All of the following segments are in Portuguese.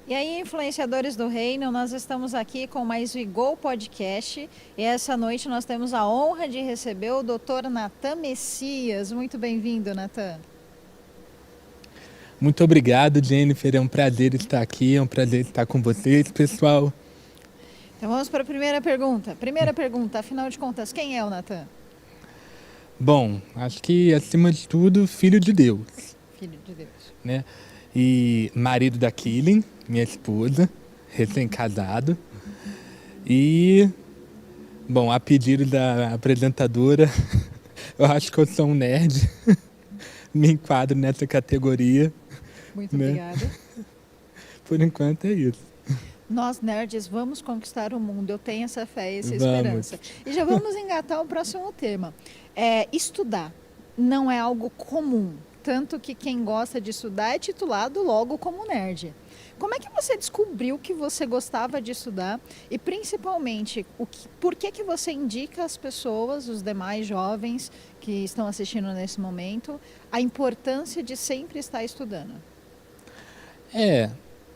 E aí, influenciadores do reino, nós estamos aqui com mais o Go Podcast e essa noite nós temos a honra de receber o Dr. Natan Messias. Muito bem-vindo, Natan. Muito obrigado, Jennifer. É um prazer estar aqui, é um prazer estar com vocês, pessoal. Então vamos para a primeira pergunta. Primeira pergunta, afinal de contas, quem é o Natan? Bom, acho que, acima de tudo, filho de Deus, Filho de Deus. né? E marido da Killing, minha esposa, recém-casado. E, bom, a pedido da apresentadora, eu acho que eu sou um nerd. Me enquadro nessa categoria, Muito né? obrigada. Por enquanto é isso. Nós, nerds, vamos conquistar o mundo. Eu tenho essa fé e essa Vamos. esperança. E já vamos engatar o próximo tema. Estudar não é algo comum. Tanto que quem gosta de estudar é titulado logo como nerd. Como é que você descobriu que você gostava de estudar? E principalmente, por que você indica às pessoas, os demais jovens que estão assistindo nesse momento, a importância de sempre estar estudando?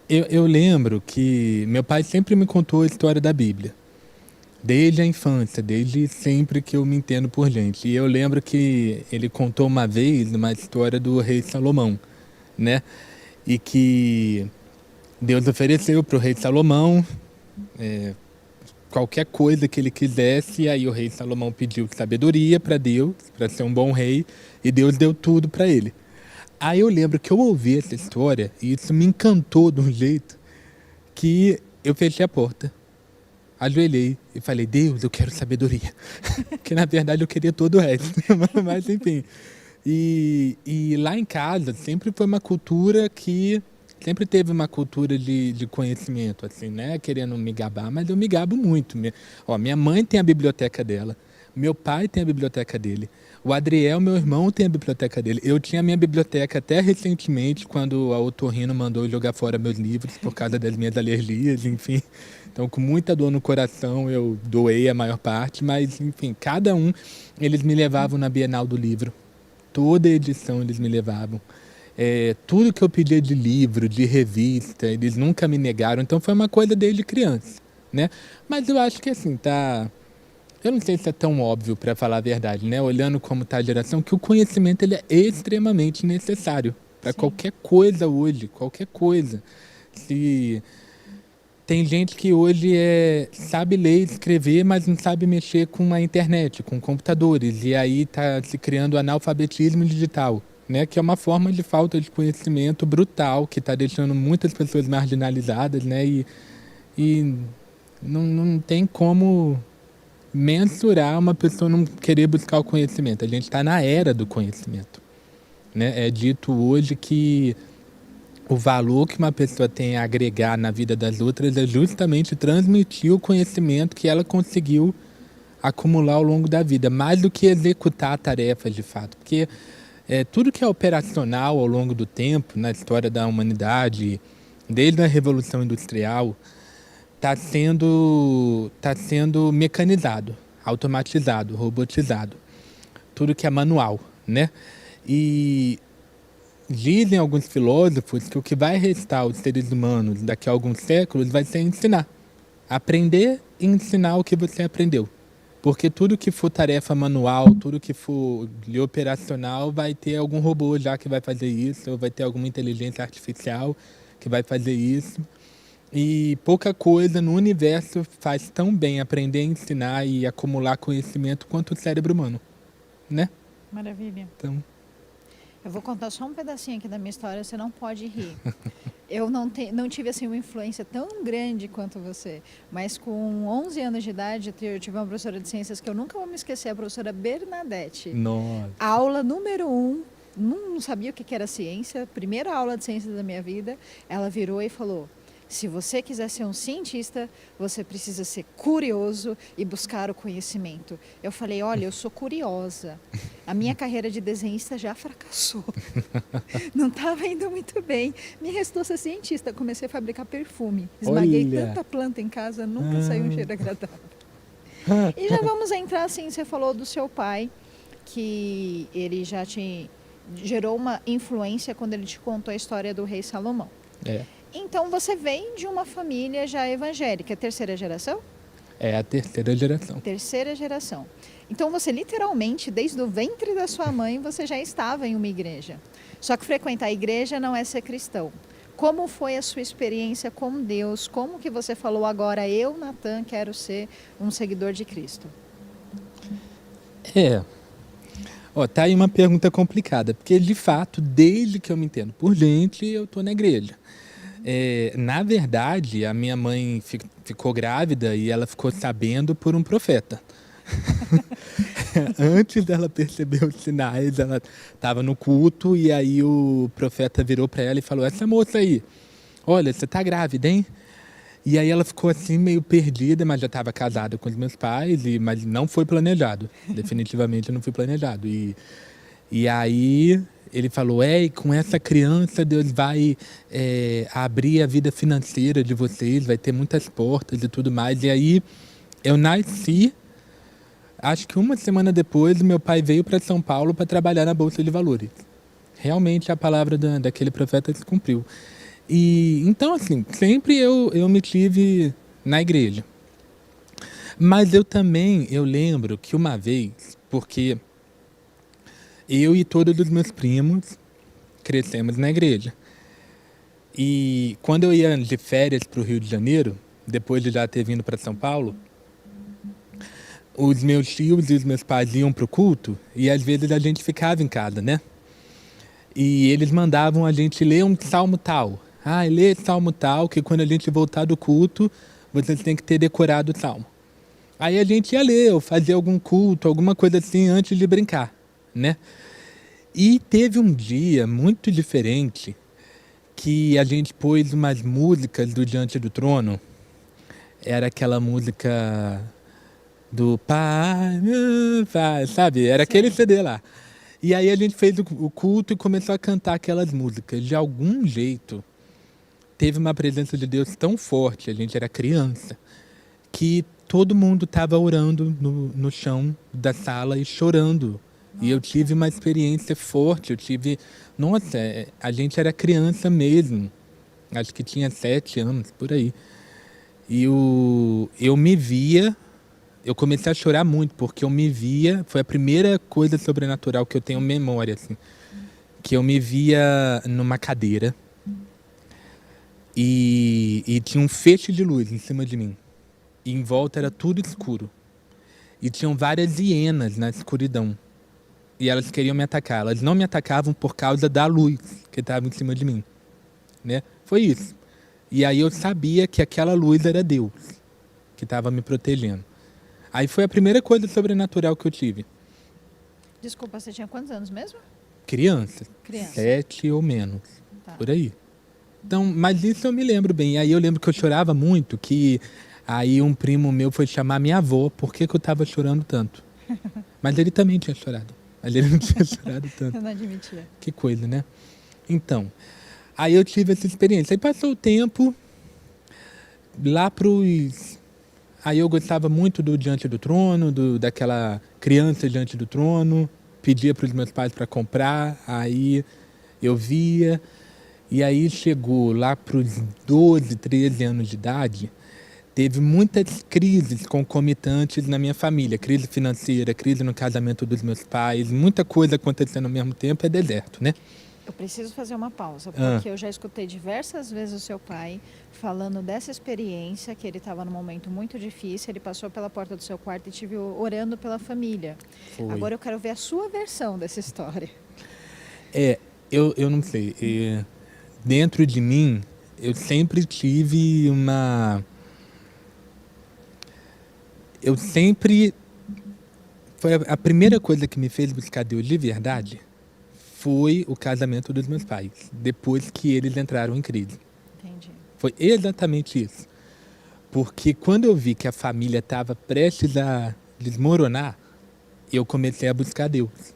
Eu lembro que meu pai sempre me contou a história da Bíblia. Desde a infância, desde sempre que eu me entendo por gente. E eu lembro que ele contou uma vez uma história do rei Salomão, né? E que Deus ofereceu para o rei Salomão qualquer coisa que ele quisesse, e aí o rei Salomão pediu sabedoria para Deus, para ser um bom rei, e Deus deu tudo para ele. Aí eu lembro que eu ouvi essa história e isso me encantou de um jeito que eu fechei a porta, ajoelhei e falei: Deus, eu quero sabedoria. Porque na verdade eu queria todo o resto, mas enfim. E lá em casa sempre foi uma cultura que sempre teve uma cultura de conhecimento, assim, né? Querendo me gabar, mas eu me gabo muito. Minha mãe tem a biblioteca dela, meu pai tem a biblioteca dele, o Adriel, meu irmão, tem a biblioteca dele. Eu tinha a minha biblioteca até recentemente, quando a Otorrino mandou eu jogar fora meus livros por causa das minhas alergias, enfim. Então, com muita dor no coração, eu doei a maior parte, mas, enfim, cada um, eles me levavam na Bienal do Livro. Toda edição eles me levavam. Tudo que eu pedia de livro, de revista, eles nunca me negaram. Então foi uma coisa desde criança, né? Mas eu acho que assim, tá... Eu não sei se é tão óbvio, para falar a verdade, né? Olhando como está a geração, que o conhecimento ele é extremamente necessário para qualquer coisa hoje, qualquer coisa. Se... Tem gente que hoje sabe ler e escrever, mas não sabe mexer com a internet, com computadores. E aí está se criando o analfabetismo digital, né? Que é uma forma de falta de conhecimento brutal, que está deixando muitas pessoas marginalizadas, né? E não tem como mensurar uma pessoa não querer buscar o conhecimento. A gente está na era do conhecimento, né? É dito hoje que o valor que uma pessoa tem a agregar na vida das outras é justamente transmitir o conhecimento que ela conseguiu acumular ao longo da vida, mais do que executar tarefas de fato. Porque tudo que é operacional ao longo do tempo, na história da humanidade, desde a Revolução Industrial, está sendo mecanizado, automatizado, robotizado. Tudo que é manual, né? E dizem alguns filósofos que o que vai restar aos seres humanos daqui a alguns séculos vai ser ensinar. Aprender e ensinar o que você aprendeu. Porque tudo que for tarefa manual, tudo que for de operacional, vai ter algum robô já que vai fazer isso, ou vai ter alguma inteligência artificial que vai fazer isso. E pouca coisa no universo faz tão bem aprender a ensinar e acumular conhecimento quanto o cérebro humano, né? Maravilha. Então... Eu vou contar só um pedacinho aqui da minha história, você não pode rir. Eu não tive assim uma influência tão grande quanto você, mas com 11 anos de idade eu tive uma professora de ciências que eu nunca vou me esquecer, a professora Bernadette. Nossa. Aula número 1, não sabia o que era ciência, primeira aula de ciências da minha vida, ela virou e falou: se você quiser ser um cientista, você precisa ser curioso e buscar o conhecimento. Eu falei: olha, eu sou curiosa. A minha carreira de desenhista já fracassou. Não estava indo muito bem. Me restou ser cientista. Comecei a fabricar perfume. Esmaguei tanta planta em casa, nunca saiu um cheiro agradável. E já vamos entrar assim, você falou do seu pai, que ele já te gerou uma influência quando ele te contou a história do rei Salomão. Então você vem de uma família já evangélica, terceira geração? É a terceira geração. Terceira geração. Então você literalmente, desde o ventre da sua mãe, você já estava em uma igreja. Só que frequentar a igreja não é ser cristão. Como foi a sua experiência com Deus? Como que você falou agora, eu, Natan, quero ser um seguidor de Cristo? Ó, tá aí uma pergunta complicada, porque de fato, desde que eu me entendo por gente, eu tô na igreja. Na verdade, a minha mãe ficou grávida e ela ficou sabendo por um profeta. Antes dela perceber os sinais, ela estava no culto e aí o profeta virou para ela e falou: essa moça aí, olha, você tá grávida, hein? E aí ela ficou assim meio perdida, mas já estava casada com os meus pais, mas não foi planejado. Definitivamente não foi planejado. E aí ele falou: e com essa criança Deus vai abrir a vida financeira de vocês, vai ter muitas portas e tudo mais. E aí eu nasci, acho que uma semana depois, meu pai veio para São Paulo para trabalhar na Bolsa de Valores. Realmente a palavra daquele profeta se cumpriu. E então, assim, sempre eu me tive na igreja. Mas eu lembro que uma vez, porque eu e todos os meus primos crescemos na igreja. E quando eu ia de férias para o Rio de Janeiro, depois de já ter vindo para São Paulo, os meus tios e os meus pais iam para o culto e às vezes a gente ficava em casa, né? E eles mandavam a gente ler um salmo tal. Lê salmo tal, que quando a gente voltar do culto, vocês têm que ter decorado o salmo. Aí a gente ia ler, ou fazer algum culto, alguma coisa assim, antes de brincar, né? E teve um dia muito diferente que a gente pôs umas músicas do Diante do Trono. Era aquela música do Pai, meu Pai, sabe? Era aquele CD lá. E aí a gente fez o culto e começou a cantar aquelas músicas. De algum jeito, teve uma presença de Deus tão forte, a gente era criança, que todo mundo estava orando no chão da sala e chorando. E eu tive uma experiência forte, nossa, a gente era criança mesmo, acho que tinha 7 anos, por aí. E eu me via, eu comecei a chorar muito, porque eu me via, foi a primeira coisa sobrenatural que eu tenho memória, assim, que eu me via numa cadeira e tinha um feixe de luz em cima de mim. E em volta era tudo escuro. E tinham várias hienas na escuridão. E elas queriam me atacar. Elas não me atacavam por causa da luz que estava em cima de mim, né? Foi isso. E aí eu sabia que aquela luz era Deus, que estava me protegendo. Aí foi a primeira coisa sobrenatural que eu tive. Desculpa, você tinha quantos anos mesmo? Criança. 7 ou menos, tá. Por aí. Então, mas isso eu me lembro bem. Aí eu lembro que eu chorava muito, que aí um primo meu foi chamar minha avó, por que eu estava chorando tanto. Mas ele também tinha chorado. Mas ele não tinha chorado tanto. Eu não admitia. Que coisa, né? Então, aí eu tive essa experiência. Aí passou o tempo, lá pros... Aí eu gostava muito do Diante do Trono, daquela criança Diante do Trono. Pedia para os meus pais para comprar, aí eu via. E aí chegou lá para os 12, 13 anos de idade, teve muitas crises concomitantes na minha família. Crise financeira, crise no casamento dos meus pais, muita coisa acontecendo ao mesmo tempo, é deserto, né? Eu preciso fazer uma pausa, porque eu já escutei diversas vezes o seu pai falando dessa experiência, que ele estava num momento muito difícil, ele passou pela porta do seu quarto e estive orando pela família. Foi. Agora eu quero ver a sua versão dessa história. Eu não sei. Dentro de mim, eu sempre tive uma... Foi a primeira coisa que me fez buscar Deus de verdade foi o casamento dos meus pais, depois que eles entraram em crise. Entendi. Foi exatamente isso. Porque quando eu vi que a família estava prestes a desmoronar, eu comecei a buscar Deus.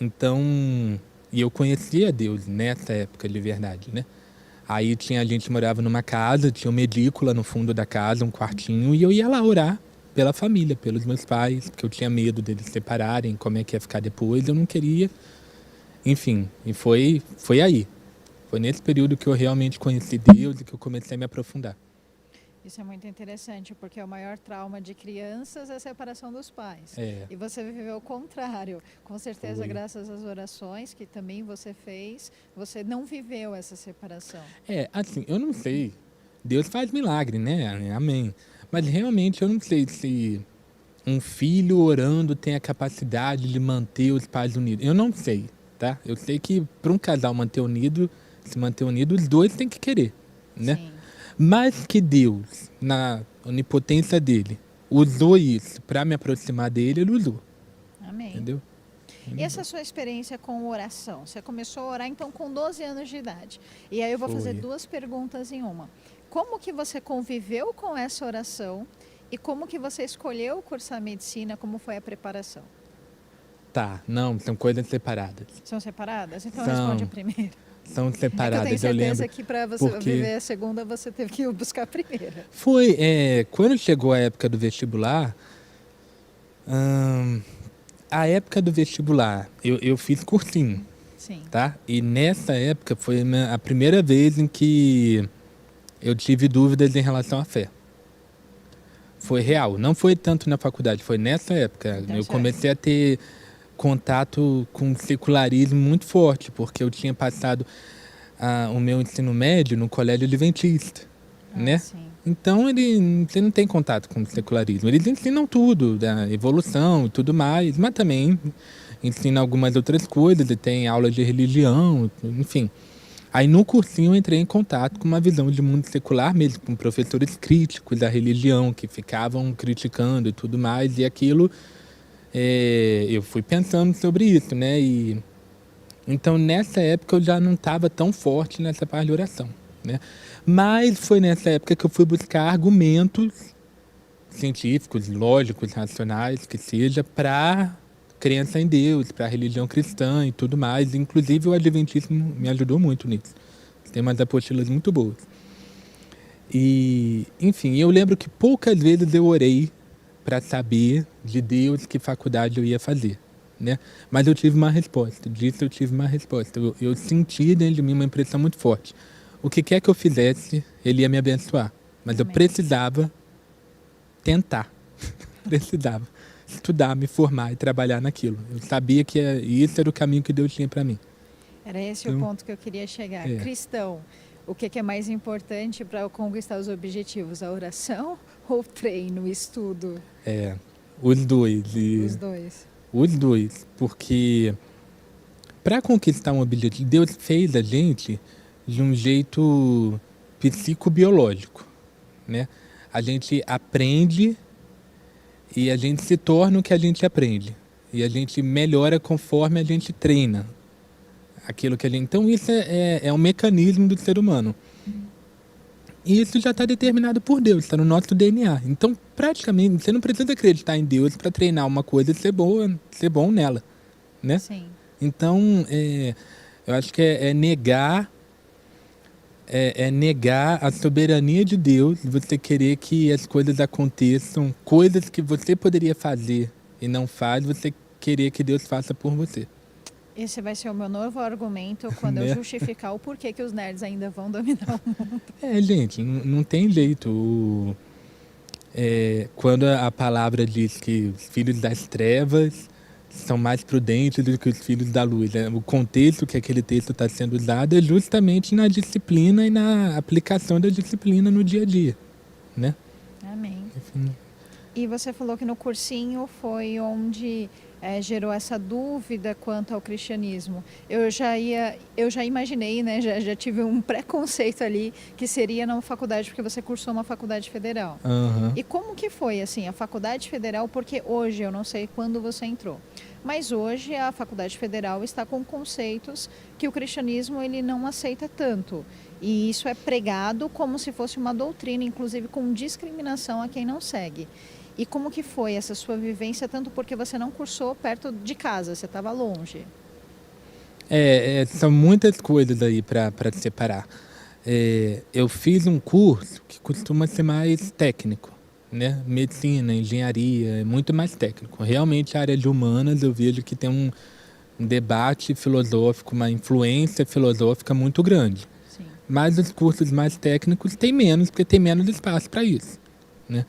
Então, e eu conhecia Deus nessa época de verdade, né? Aí a gente morava numa casa, tinha uma edícula no fundo da casa, um quartinho, e eu ia lá orar pela família, pelos meus pais, porque eu tinha medo deles se separarem, como é que ia ficar depois, eu não queria. Enfim, e foi aí. Foi nesse período que eu realmente conheci Deus e que eu comecei a me aprofundar. Isso é muito interessante, porque o maior trauma de crianças é a separação dos pais. É, E você viveu o contrário. Com certeza, foi. graças às orações que também você fez, você não viveu essa separação. Assim, eu não sei. Deus faz milagre, né? Amém. Mas realmente eu não sei se um filho orando tem a capacidade de manter os pais unidos. Eu não sei, tá? Eu sei que para um casal se manter unido, os dois têm que querer, né? Sim. Mas que Deus, na onipotência dele, usou isso para me aproximar dele, ele usou, Amém. entendeu? E essa sua experiência com oração? Você começou a orar então com 12 anos de idade. E aí eu vou fazer Foi. duas perguntas em uma. Como que você conviveu com essa oração e como que você escolheu cursar medicina? Como foi a preparação? Tá, não, são coisas separadas. São separadas? Então São. responde a primeira. São É que eu separadas, tenho eu certeza lembro. que para você Porque viver a segunda, você teve que buscar a primeira. foi, quando chegou a época do vestibular, a época do vestibular, eu fiz cursinho, Sim. tá? E nessa época foi a primeira vez em que eu tive dúvidas em relação à fé. Foi real, não foi tanto na faculdade, foi nessa época. Então, Eu certo. comecei a ter contato com o secularismo muito forte, porque eu tinha passado o meu ensino médio no colégio adventista, né? Sim. Então você não tem contato com o secularismo. Eles ensinam tudo, da evolução e tudo mais, mas também ensinam algumas outras coisas, e tem aula de religião, enfim. Aí no cursinho eu entrei em contato com uma visão de mundo secular mesmo, com professores críticos da religião, que ficavam criticando e tudo mais, e aquilo eu fui pensando sobre isso, né? E então nessa época eu já não estava tão forte nessa parte de oração, né? Mas foi nessa época que eu fui buscar argumentos científicos, lógicos, racionais, que seja, para crença em Deus, para a religião cristã e tudo mais. Inclusive o adventismo me ajudou muito nisso. Tem umas apostilas muito boas. E, enfim, eu lembro que poucas vezes eu orei para saber de Deus que faculdade eu ia fazer, né? Mas eu tive uma resposta, disso eu tive uma resposta. Eu senti dentro de mim uma impressão muito forte. O que quer que eu fizesse, ele ia me abençoar. Mas eu Amém. precisava tentar. Precisava estudar, me formar e trabalhar naquilo. Eu sabia que isso era o caminho que Deus tinha para mim. Era esse o Então, ponto que eu queria chegar. é. Cristão, o que é mais importante para conquistar os objetivos? A oração ou o treino, o estudo? Os dois. Os dois. Os dois. Porque para conquistar um objetivo, Deus fez a gente de um jeito psicobiológico, né? A gente aprende e a gente se torna o que a gente aprende. E a gente melhora conforme a gente treina aquilo que a gente... Então isso é um mecanismo do ser humano. E isso já está determinado por Deus, está no nosso DNA. Então, praticamente, você não precisa acreditar em Deus para treinar uma coisa e ser bom nela, né? Sim. Então, eu acho que é negar a soberania de Deus, você querer que as coisas aconteçam, coisas que você poderia fazer e não faz, você querer que Deus faça por você. Esse vai ser o meu novo argumento quando eu Né? justificar o porquê que os nerds ainda vão dominar o mundo. Gente, não tem jeito. Quando a palavra diz que os filhos das trevas são mais prudentes do que os filhos da luz, o contexto que aquele texto está sendo usado é justamente na disciplina e na aplicação da disciplina no dia a dia, né? Amém. Enfim, E você falou que no cursinho foi onde gerou essa dúvida quanto ao cristianismo. Eu já imaginei, né? Já tive um preconceito ali que seria na faculdade, porque você cursou uma faculdade federal. aham. E como que foi, assim, a faculdade federal? Porque hoje, eu não sei quando você entrou, mas hoje a faculdade federal está com conceitos que o cristianismo ele não aceita tanto. E isso é pregado como se fosse uma doutrina, inclusive com discriminação a quem não segue. E como que foi essa sua vivência, tanto porque você não cursou perto de casa, você estava longe? São muitas coisas aí para separar. Eu fiz um curso que costuma ser mais técnico, né? Medicina, engenharia, é muito mais técnico. Realmente a área de humanas eu vejo que tem debate filosófico, uma influência filosófica muito grande. Sim. Mas os cursos mais técnicos têm menos, porque tem menos espaço para isso, né?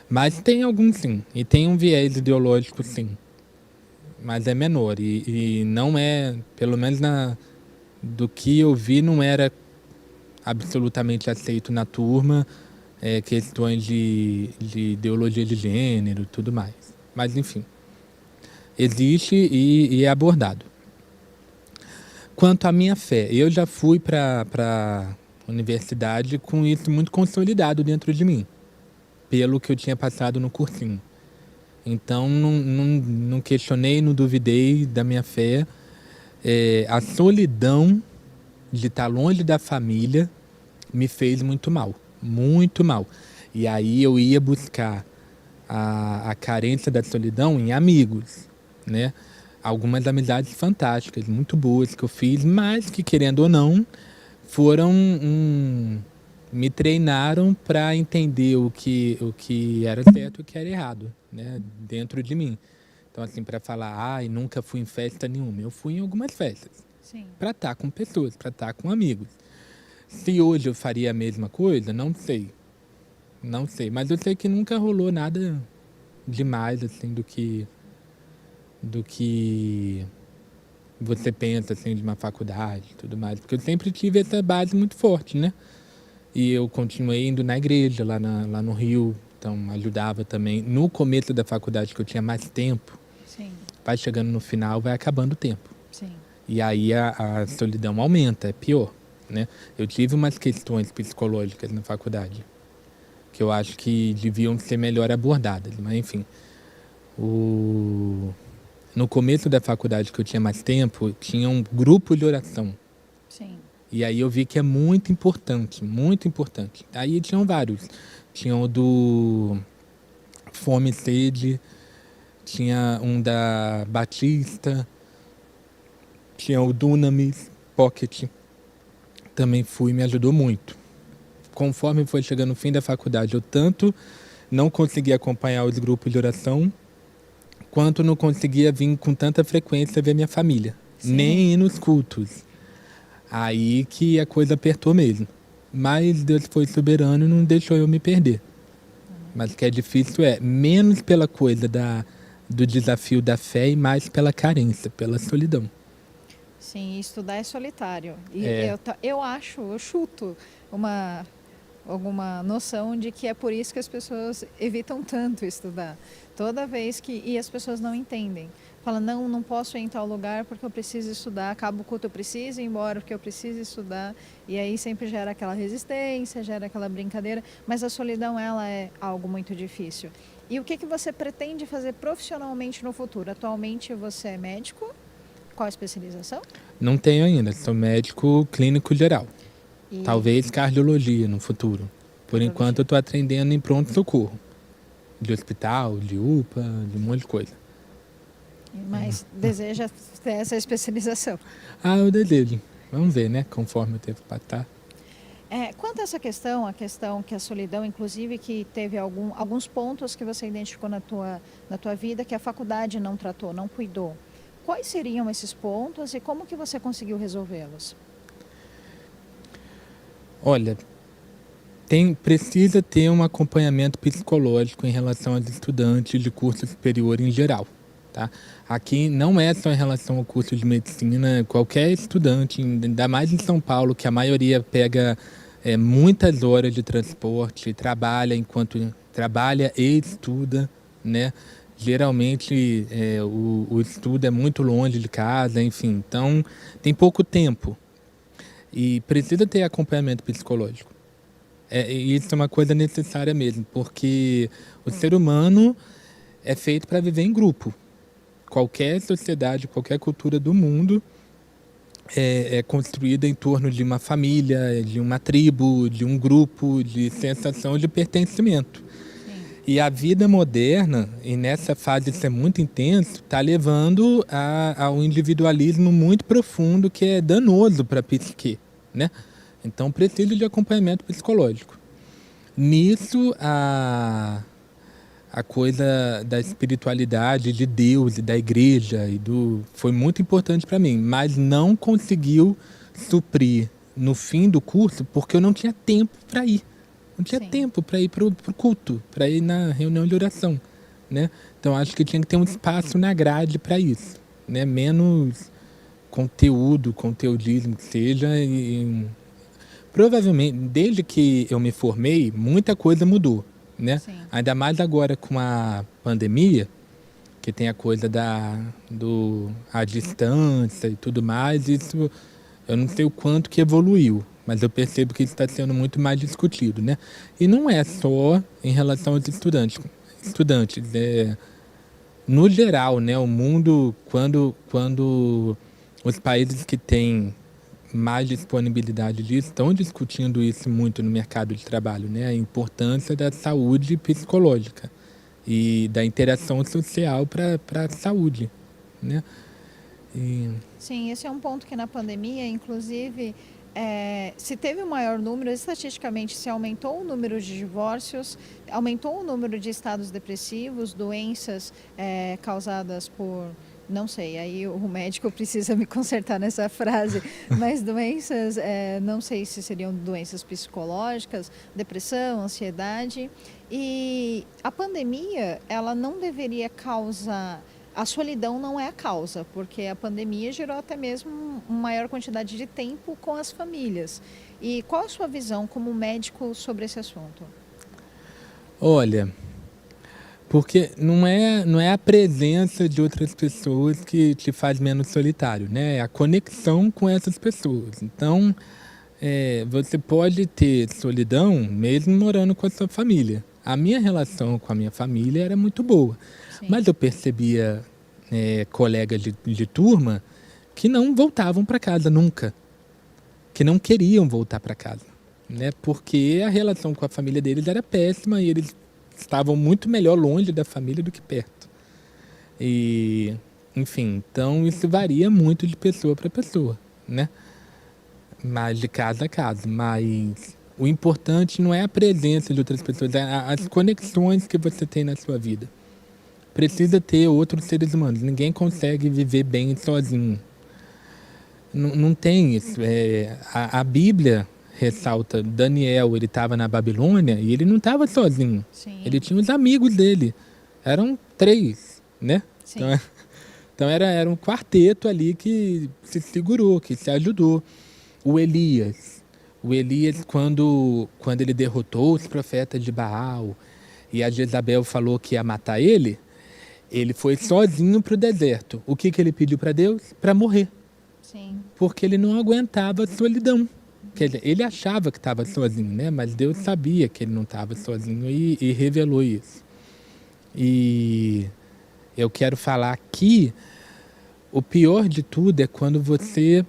Mas tem alguns sim, e tem um viés ideológico sim, mas é menor e não é, pelo menos do que eu vi, não era absolutamente aceito na turma, questões de ideologia de gênero e tudo mais. Mas enfim, existe e é abordado. Quanto à minha fé, eu já fui para a universidade com isso muito consolidado dentro de mim, pelo que eu tinha passado no cursinho. Então, não questionei, não duvidei da minha fé. A solidão de estar longe da família me fez muito mal, muito mal. E aí eu ia buscar a carência da solidão em amigos, né? Algumas amizades fantásticas, muito boas que eu fiz, mas que, querendo ou não, foram me treinaram para entender o que era certo e o que era errado, né, dentro de mim. Então, assim, para falar, nunca fui em festa nenhuma. Eu fui em algumas festas. Sim. Para estar com pessoas, para estar com amigos. Se hoje eu faria a mesma coisa, não sei. Não sei. Mas eu sei que nunca rolou nada demais, assim, do que você pensa, assim, de uma faculdade e tudo mais. Porque eu sempre tive essa base muito forte, né? E eu continuei indo na igreja, lá no Rio. Então, ajudava também. No começo da faculdade, que eu tinha mais tempo, Sim. vai chegando no final, vai acabando o tempo. Sim. E aí a solidão aumenta, é pior, né? Eu tive umas questões psicológicas na faculdade, que eu acho que deviam ser melhor abordadas. Mas, enfim, no começo da faculdade, que eu tinha mais tempo, tinha um grupo de oração. Sim. E aí eu vi que é muito importante, muito importante. Aí tinham vários. Tinha o do Fome e Sede, tinha um da Batista, tinha o Dunamis Pocket. Também fui, me ajudou muito. Conforme foi chegando no fim da faculdade, eu tanto não conseguia acompanhar os grupos de oração, quanto não conseguia vir com tanta frequência ver minha família. Sim. Nem ir nos cultos. Aí que a coisa apertou mesmo. Mas Deus foi soberano e não deixou eu me perder. Mas o que é difícil menos pela coisa do desafio da fé e mais pela carência, pela solidão. Sim, estudar é solitário. E É. eu chuto alguma noção de que é por isso que as pessoas evitam tanto estudar. Toda vez e as pessoas não entendem. Falam, não posso ir em tal lugar porque eu preciso estudar, acaba o culto, eu preciso ir embora porque eu preciso estudar. E aí sempre gera aquela resistência, gera aquela brincadeira. Mas a solidão, ela é algo muito difícil. E o que você pretende fazer profissionalmente no futuro? Atualmente você é médico? Qual a especialização? Não tenho ainda, sou médico clínico geral. E... Talvez cardiologia no futuro. Por enquanto eu estou atendendo em pronto-socorro. De hospital, de UPA, de um monte de coisa. Mas deseja ter essa especialização? Eu desejo. Vamos ver, né? Conforme o tempo passar. Quanto a essa questão, a questão que a solidão, inclusive, que teve alguns pontos que você identificou na tua vida que a faculdade não tratou, não cuidou. Quais seriam esses pontos e como que você conseguiu resolvê-los? Olha, precisa ter um acompanhamento psicológico em relação aos estudantes de curso superior em geral. Tá? Aqui não é só em relação ao curso de medicina, qualquer estudante, ainda mais em São Paulo, que a maioria pega muitas horas de transporte, trabalha e estuda, né? Geralmente o estudo é muito longe de casa, enfim, então tem pouco tempo e precisa ter acompanhamento psicológico. Isso é uma coisa necessária mesmo, porque o ser humano é feito para viver em grupo. Qualquer sociedade, qualquer cultura do mundo é construída em torno de uma família, de uma tribo, de um grupo, de sensação de pertencimento. E a vida moderna, e nessa fase isso é muito intenso, está levando a um individualismo muito profundo que é danoso para a psique, né? Então precisa de acompanhamento psicológico. Nisso, a a coisa da espiritualidade de Deus e da igreja foi muito importante para mim, mas não conseguiu suprir no fim do curso porque eu não tinha tempo para ir. Não tinha Sim. tempo para ir pro culto, para ir na reunião de oração, né? Então acho que tinha que ter um espaço na grade para isso, né? Menos conteudismo que seja. Provavelmente, desde que eu me formei, muita coisa mudou, né? Sim. Ainda mais agora com a pandemia, que tem a coisa a distância e tudo mais, isso eu não sei o quanto que evoluiu, mas eu percebo que isso está sendo muito mais discutido, né? E não é só em relação aos estudantes, no geral, né? O mundo, quando os países que têm mais disponibilidade disso estão discutindo isso muito no mercado de trabalho, né? A importância da saúde psicológica e da interação social para a saúde, né? E, Sim, esse é um ponto que na pandemia, inclusive, se teve um maior número, estatisticamente se aumentou o número de divórcios, aumentou o número de estados depressivos, doenças causadas por, não sei, aí o médico precisa me consertar nessa frase, mas doenças, não sei se seriam doenças psicológicas, depressão, ansiedade. E a pandemia, ela não deveria causar. A solidão não é a causa, porque a pandemia gerou até mesmo uma maior quantidade de tempo com as famílias. E qual a sua visão como médico sobre esse assunto? olha, porque não é a presença de outras pessoas que te faz menos solitário, né? É a conexão com essas pessoas. Então, você pode ter solidão mesmo morando com a sua família. A minha relação com a minha família era muito boa, Sim, mas eu percebia colegas de turma que não voltavam para casa nunca, que não queriam voltar para casa, né? Porque a relação com a família deles era péssima e eles estavam muito melhor longe da família do que perto. E, enfim, então isso varia muito de pessoa para pessoa, né? Mas de casa a casa. Mas o importante não é a presença de outras pessoas, é as conexões que você tem na sua vida. Precisa ter outros seres humanos. Ninguém consegue viver bem sozinho. Não tem isso. A Bíblia ressalta, Daniel, ele estava na Babilônia e ele não estava sozinho. Ele sim, tinha os amigos dele. Eram 3, né? sim, Então era um quarteto ali que se segurou, que se ajudou. O Elias. O Elias, quando ele derrotou os profetas de Baal e a Jezabel falou que ia matar ele foi sozinho para o deserto. O que ele pediu para Deus? Para morrer. sim, Porque ele não aguentava a solidão. Quer dizer, ele achava que estava sozinho, né? Mas Deus sabia que ele não estava sozinho e revelou isso. E eu quero falar aqui, o pior de tudo é quando você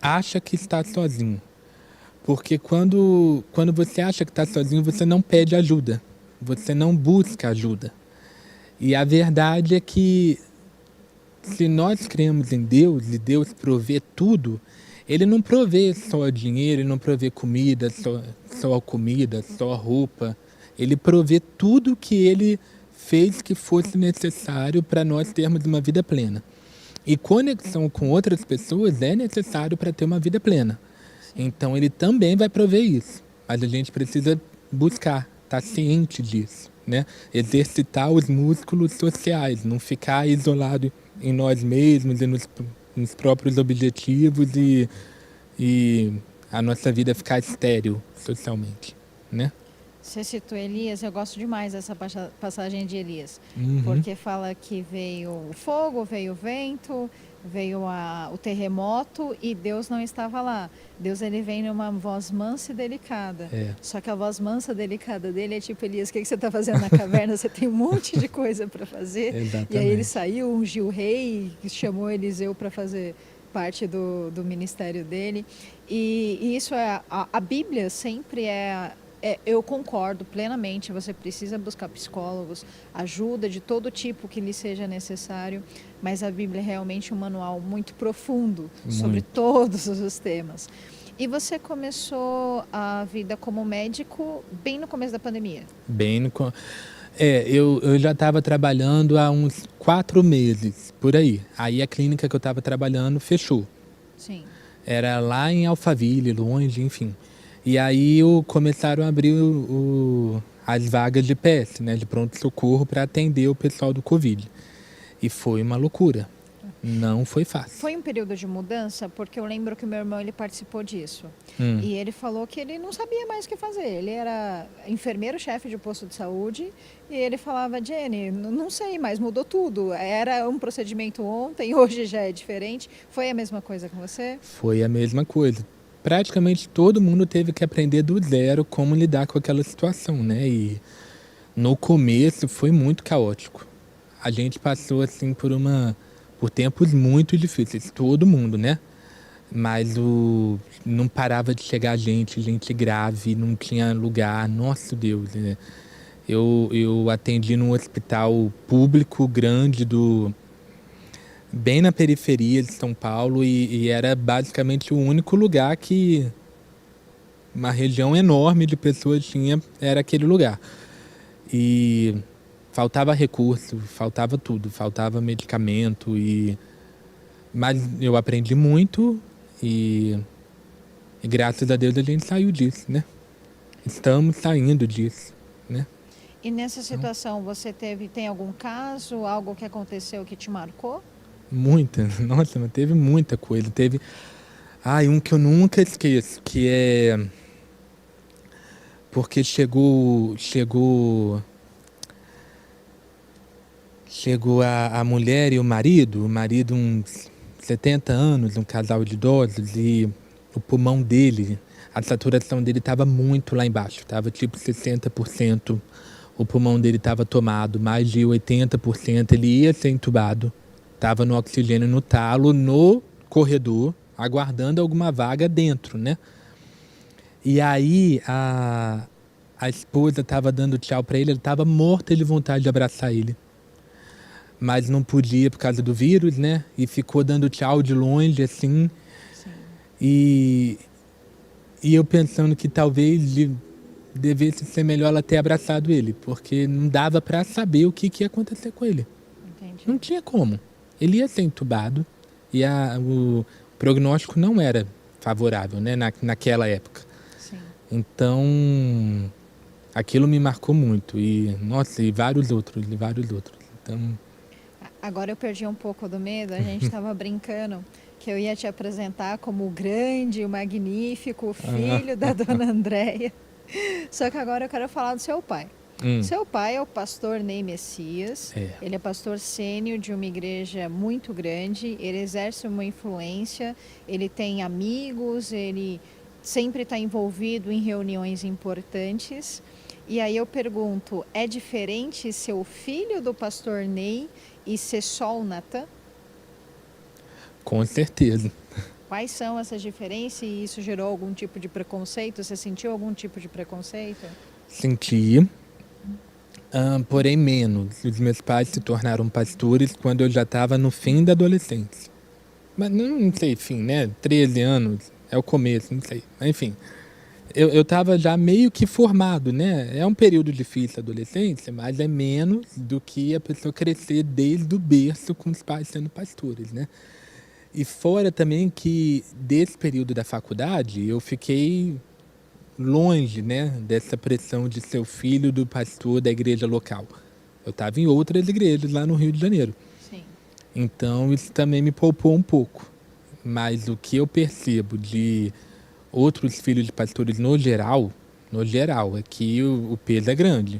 acha que está sozinho. Porque quando você acha que está sozinho, você não pede ajuda. Você não busca ajuda. E a verdade é que se nós cremos em Deus e Deus provê tudo, Ele não provê só dinheiro, Ele não provê comida, só roupa. Ele provê tudo que Ele fez que fosse necessário para nós termos uma vida plena. E conexão com outras pessoas é necessário para ter uma vida plena. sim. Então Ele também vai prover isso. Mas a gente precisa buscar, estar ciente disso, né? Exercitar os músculos sociais, não ficar isolado em nós mesmos e nos próprios objetivos e a nossa vida ficar estéril socialmente, né? Você citou Elias, eu gosto demais dessa passagem de Elias, Uhum. porque fala que veio o fogo, veio o vento, veio o terremoto e Deus não estava lá. Deus ele vem numa voz mansa e delicada. É, Só que a voz mansa e delicada dele é tipo, Elias, o que você está fazendo na caverna? Você tem um monte de coisa para fazer. E aí ele exatamente. saiu, ungiu o rei, chamou Eliseu para fazer parte do ministério dele. E isso a Bíblia sempre eu concordo plenamente, você precisa buscar psicólogos, ajuda de todo tipo que lhe seja necessário, mas a Bíblia é realmente um manual muito profundo sobre Muito. todos os temas. E você começou a vida como médico bem no começo da pandemia? Bem no co eu já estava trabalhando há uns 4 meses, por aí. Aí a clínica que eu estava trabalhando fechou. Sim. Era lá em Alphaville, longe, enfim. E aí começaram a abrir as vagas de PS, né, de pronto-socorro, para atender o pessoal do Covid. E foi uma loucura. Não foi fácil. Foi um período de mudança, porque eu lembro que o meu irmão ele participou disso. Hum. E ele falou que ele não sabia mais o que fazer. Ele era enfermeiro-chefe de posto de saúde e ele falava, Jenny, não sei, mas mudou tudo. Era um procedimento ontem, hoje já é diferente. Foi a mesma coisa com você? Foi a mesma coisa. Praticamente todo mundo teve que aprender do zero como lidar com aquela situação, né? E no começo foi muito caótico. A gente passou assim por tempos muito difíceis, todo mundo, né? Mas não parava de chegar gente grave, não tinha lugar. Nossa Deus, né? Eu atendi num hospital público grande bem na periferia de São Paulo e era basicamente o único lugar que uma região enorme de pessoas tinha, era aquele lugar. E faltava recurso, faltava tudo, faltava medicamento mas eu aprendi muito e graças a Deus a gente saiu disso, né? Estamos saindo disso, né? E nessa situação você tem algum caso, algo que aconteceu que te marcou? Muita, nossa, mas teve muita coisa. Teve, um que eu nunca esqueço, que é porque chegou a mulher e o marido uns 70 anos, um casal de idosos, e o pulmão dele, a saturação dele estava muito lá embaixo, estava tipo 60%. O pulmão dele estava tomado, mais de 80%, ele ia ser entubado. Estava no oxigênio no talo, no corredor, aguardando alguma vaga dentro, né? E aí a esposa estava dando tchau para ele estava morta de vontade de abraçar ele. Mas não podia por causa do vírus, né? E ficou dando tchau de longe, assim. Sim. E eu pensando que talvez devesse ser melhor ela ter abraçado ele, porque não dava para saber o que ia acontecer com ele. Entendi. Não tinha como. Ele ia ser entubado e o prognóstico não era favorável, né, naquela época. Sim. Então, aquilo me marcou muito. E, nossa, e vários outros. Então, agora eu perdi um pouco do medo, a gente estava brincando que eu ia te apresentar como o grande, o magnífico filho da dona Andréia. Só que agora eu quero falar do seu pai. Seu pai é o pastor Ney Messias, ele é pastor sênior de uma igreja muito grande, ele exerce uma influência, ele tem amigos, ele sempre está envolvido em reuniões importantes. E aí eu pergunto, é diferente ser o filho do pastor Ney e ser só o Natan? Com certeza. Quais são essas diferenças e isso gerou algum tipo de preconceito? Você sentiu algum tipo de preconceito? Senti, porém menos. Os meus pais se tornaram pastores quando eu já estava no fim da adolescência. Mas não sei, fim, né? 13 anos, é o começo, não sei. Mas, enfim, eu estava já meio que formado, né? É um período difícil a adolescência, mas é menos do que a pessoa crescer desde o berço com os pais sendo pastores, né? E fora também que desse período da faculdade eu fiquei longe, né, dessa pressão de ser o filho do pastor da igreja local. Eu estava em outras igrejas lá no Rio de Janeiro. Sim. Então isso também me poupou um pouco. Mas o que eu percebo de outros filhos de pastores no geral é que o peso é grande.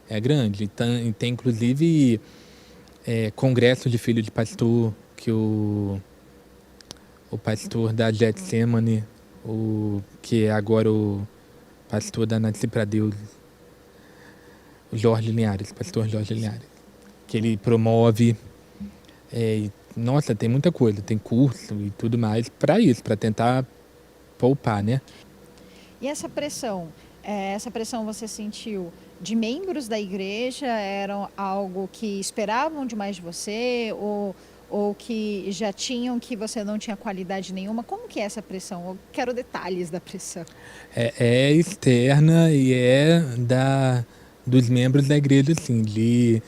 É grande. Tem inclusive congresso de filho de pastor que o pastor da Getsemane, que é agora o pastor da Nasci para Deus, o pastor Jorge Linhares, que ele promove. Nossa, tem muita coisa, tem curso e tudo mais para isso, para tentar poupar, né? E essa pressão você sentiu de membros da igreja? Eram algo que esperavam demais de você? Ou ou que já tinham que você não tinha qualidade nenhuma? Como que é essa pressão? Eu quero detalhes da pressão. É externa e é dos membros da igreja, assim, de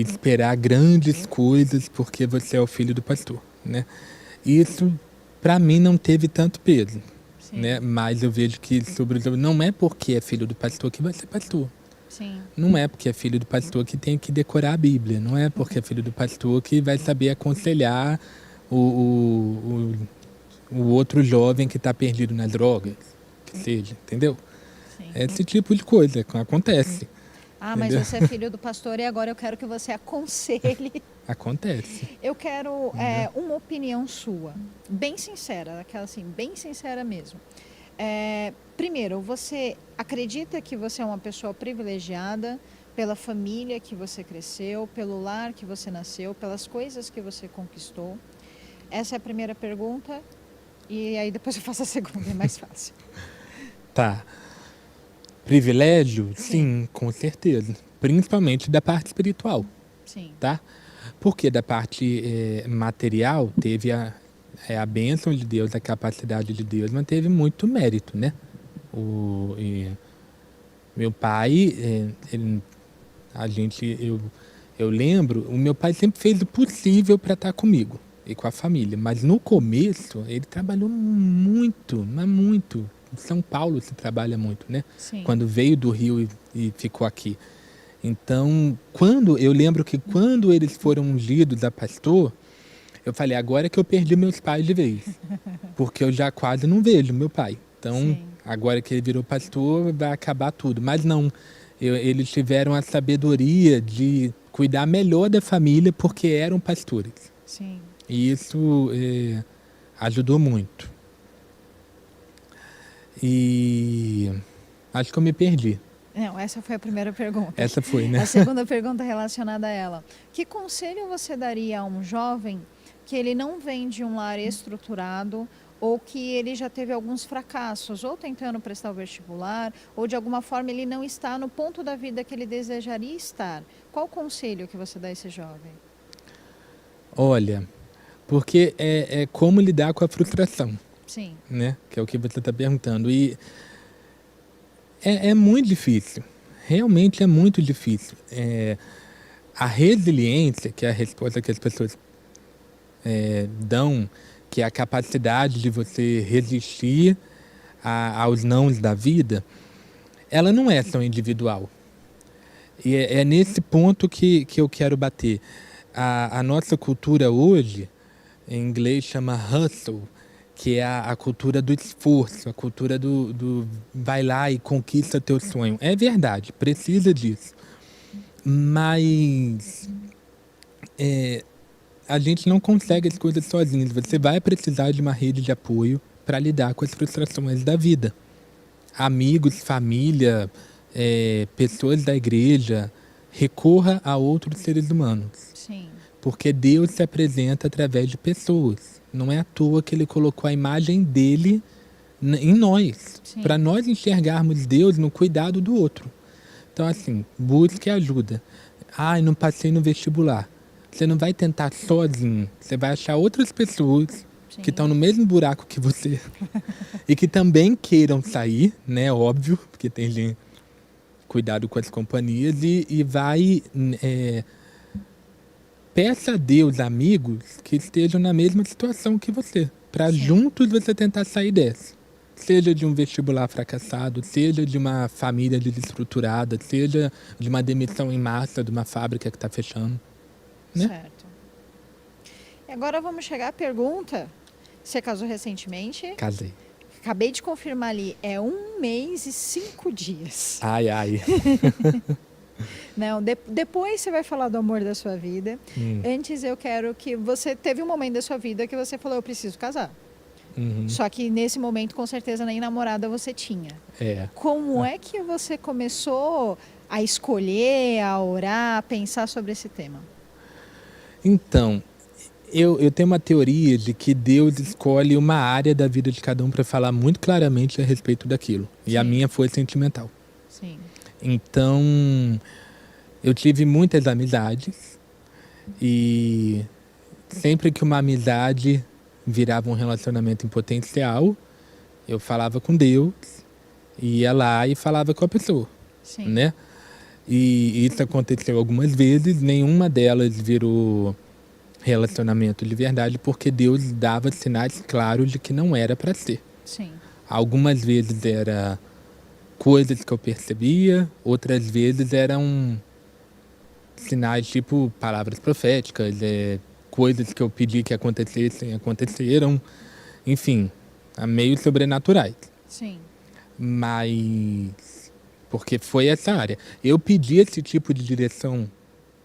esperar grandes coisas porque você é o filho do pastor, né? Isso, para mim, não teve tanto peso, né? Sim, Mas eu vejo que não é porque é filho do pastor que vai ser pastor. sim, Não é porque é filho do pastor que tem que decorar a Bíblia. Não é porque é filho do pastor que vai saber aconselhar o, o outro jovem que está perdido nas drogas, que seja, entendeu? sim. Esse tipo de coisa acontece, Ah, mas entendeu? você é filho do pastor e agora eu quero que você aconselhe. Acontece. Eu quero Entendeu? uma opinião sua, bem sincera, aquela assim, bem sincera mesmo. Primeiro, você acredita que você é uma pessoa privilegiada pela família que você cresceu, pelo lar que você nasceu, pelas coisas que você conquistou? Essa é a primeira pergunta e aí depois eu faço a segunda, é mais fácil. Tá. Privilégio? Sim, Sim, com certeza. Principalmente da parte espiritual, sim, tá? Porque da parte material teve a bênção de Deus, a capacidade de Deus, mas teve muito mérito, né? Meu pai, a gente, eu lembro, o meu pai sempre fez o possível para estar comigo e com a família, mas no começo ele trabalhou muito, mas muito. Em São Paulo se trabalha muito, né? sim. Quando veio do Rio e ficou aqui. Então, eu lembro que quando eles foram ungidos a pastor, eu falei, agora é que eu perdi meus pais de vez, porque eu já quase não vejo meu pai. Então, Sim, agora que ele virou pastor, vai acabar tudo. Mas não, eles tiveram a sabedoria de cuidar melhor da família porque eram pastores. sim. E isso ajudou muito. E acho que eu me perdi. Não, essa foi a primeira pergunta. Essa foi, né? A segunda pergunta relacionada a ela. Que conselho você daria a um jovem que ele não vem de um lar estruturado ou que ele já teve alguns fracassos, ou tentando prestar o vestibular, ou de alguma forma ele não está no ponto da vida que ele desejaria estar? Qual conselho que você dá a esse jovem? Olha, porque é como lidar com a frustração, Sim, né? Que é o que você está perguntando. E é muito difícil. Realmente é muito difícil. A resiliência, que é a resposta que as pessoas dão, que é a capacidade de você resistir aos nãos da vida, ela não é tão individual. E é nesse ponto que eu quero bater. A nossa cultura hoje, em inglês chama hustle, que é a cultura do esforço, a cultura do vai lá e conquista teu sonho. É verdade, precisa disso. Mas a gente não consegue as coisas sozinhos. Você vai precisar de uma rede de apoio para lidar com as frustrações da vida. Amigos, família, pessoas da igreja, recorra a outros seres humanos. sim, Porque Deus se apresenta através de pessoas. Não é à toa que ele colocou a imagem dele em nós, para sim, nós enxergarmos Deus no cuidado do outro. Então, assim, busque ajuda. Ai, não passei no vestibular. Você não vai tentar sozinho. Você vai achar outras pessoas que estão sim, no mesmo buraco que você e que também queiram sair, né? Óbvio, porque tem gente. Cuidado com as companhias e vai. Peça a Deus amigos que estejam na mesma situação que você, para sim. juntos você tentar sair dessa. Seja de um vestibular fracassado, seja de uma família desestruturada, seja de uma demissão em massa de uma fábrica que está fechando, né? Certo. E agora vamos chegar à pergunta. Você casou recentemente? Casei. Acabei de confirmar ali, é 1 mês e 5 dias. Ai, ai. Não, depois você vai falar do amor da sua vida. Hum, Antes eu quero que você teve um momento da sua vida que você falou, eu preciso casar. uhum, Só que nesse momento, com certeza, nem namorada você tinha. é. Como é que você começou a escolher, a orar, a pensar sobre esse tema? Então, eu tenho uma teoria de que Deus escolhe uma área da vida de cada um para falar muito claramente a respeito daquilo. E a Sim, minha foi sentimental. sim, Então, eu tive muitas amizades E sempre que uma amizade virava um relacionamento em potencial, eu falava com Deus, ia lá e falava com a pessoa, Sim. né? E isso aconteceu algumas vezes, nenhuma delas virou relacionamento de verdade, porque Deus dava sinais claros de que não era para ser. Sim. Algumas vezes era coisas que eu percebia, outras vezes eram sinais tipo palavras proféticas, coisas que eu pedi que acontecessem, aconteceram, enfim, meios sobrenaturais. Sim. Mas porque foi essa área. Eu pedi esse tipo de direção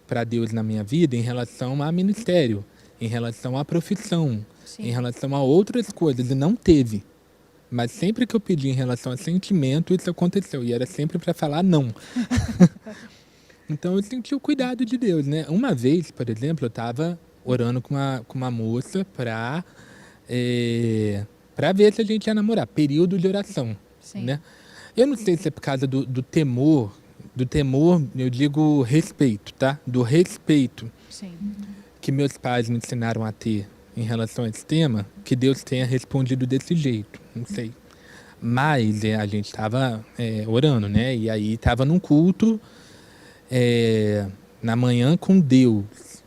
para Deus na minha vida em relação a ministério, em relação à profissão, Sim. em relação a outras coisas, e não teve. Mas sempre que eu pedi em relação a sentimento, isso aconteceu. E era sempre para falar não. Então eu senti o cuidado de Deus, né? Uma vez, por exemplo, eu estava orando com uma moça para ver se a gente ia namorar. Período de oração, Sim. né? Eu não sei se é por causa do temor, eu digo respeito, tá? Do respeito Sim. que meus pais me ensinaram a ter em relação a esse tema, que Deus tenha respondido desse jeito, não sei. Mas a gente estava orando, né? E aí estava num culto na manhã com Deus.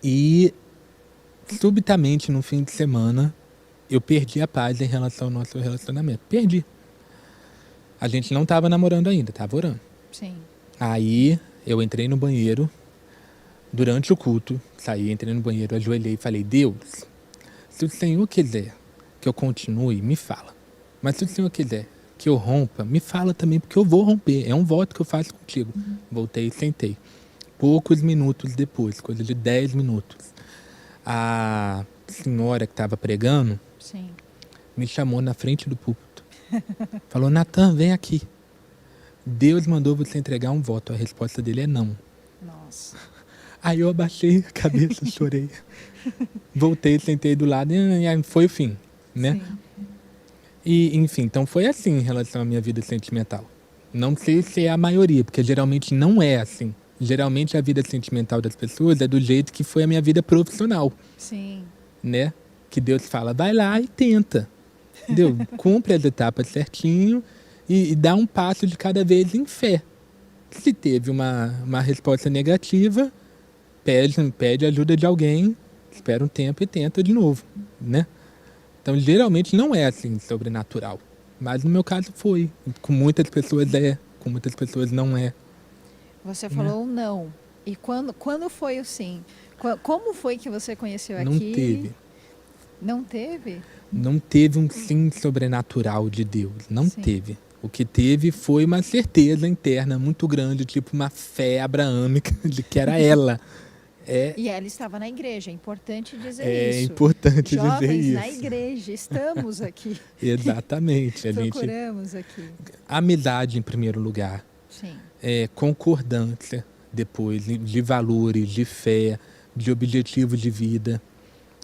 E subitamente no fim de semana eu perdi a paz em relação ao nosso relacionamento. Perdi. A gente não estava namorando ainda, estava orando. Sim. Aí eu entrei no banheiro durante o culto, saí, entrei no banheiro, ajoelhei e falei: Deus, se o Senhor quiser que eu continue, me fala. Mas se o Senhor quiser que eu rompa, me fala também, porque eu vou romper. É um voto que eu faço contigo. Voltei e sentei. Poucos minutos depois, coisa de 10 minutos, a senhora que estava pregando Sim. me chamou na frente do púlpito. Falou: Natan, vem aqui. Deus mandou você entregar um voto. A resposta dele é não. Nossa. Aí eu abaixei a cabeça, chorei. Voltei, sentei do lado e foi o fim, né? Sim. E, enfim, então foi assim em relação à minha vida sentimental. Não sei se é a maioria, porque geralmente não é assim. Geralmente a vida sentimental das pessoas é do jeito que foi a minha vida profissional, Sim. né? Que Deus fala: vai lá e tenta. Entendeu? Cumpre as etapas certinho e dá um passo de cada vez em fé. Se teve uma resposta negativa, pede ajuda de alguém, espera um tempo e tenta de novo, né? Então, geralmente não é assim sobrenatural. Mas no meu caso foi. Com muitas pessoas com muitas pessoas não é. Você falou não. E quando foi o sim? Como foi que você conheceu Não aqui? teve. Não teve? Não teve um sim sobrenatural de Deus. Não Sim. teve. O que teve foi uma certeza interna muito grande, tipo uma fé abraâmica de que era ela. E ela estava na igreja, é importante dizer É isso. importante Jovens dizer isso. na igreja, estamos aqui. Exatamente. Procuramos aqui. Amizade em primeiro lugar. Sim. Concordância depois de valores, de fé, de objetivos de vida.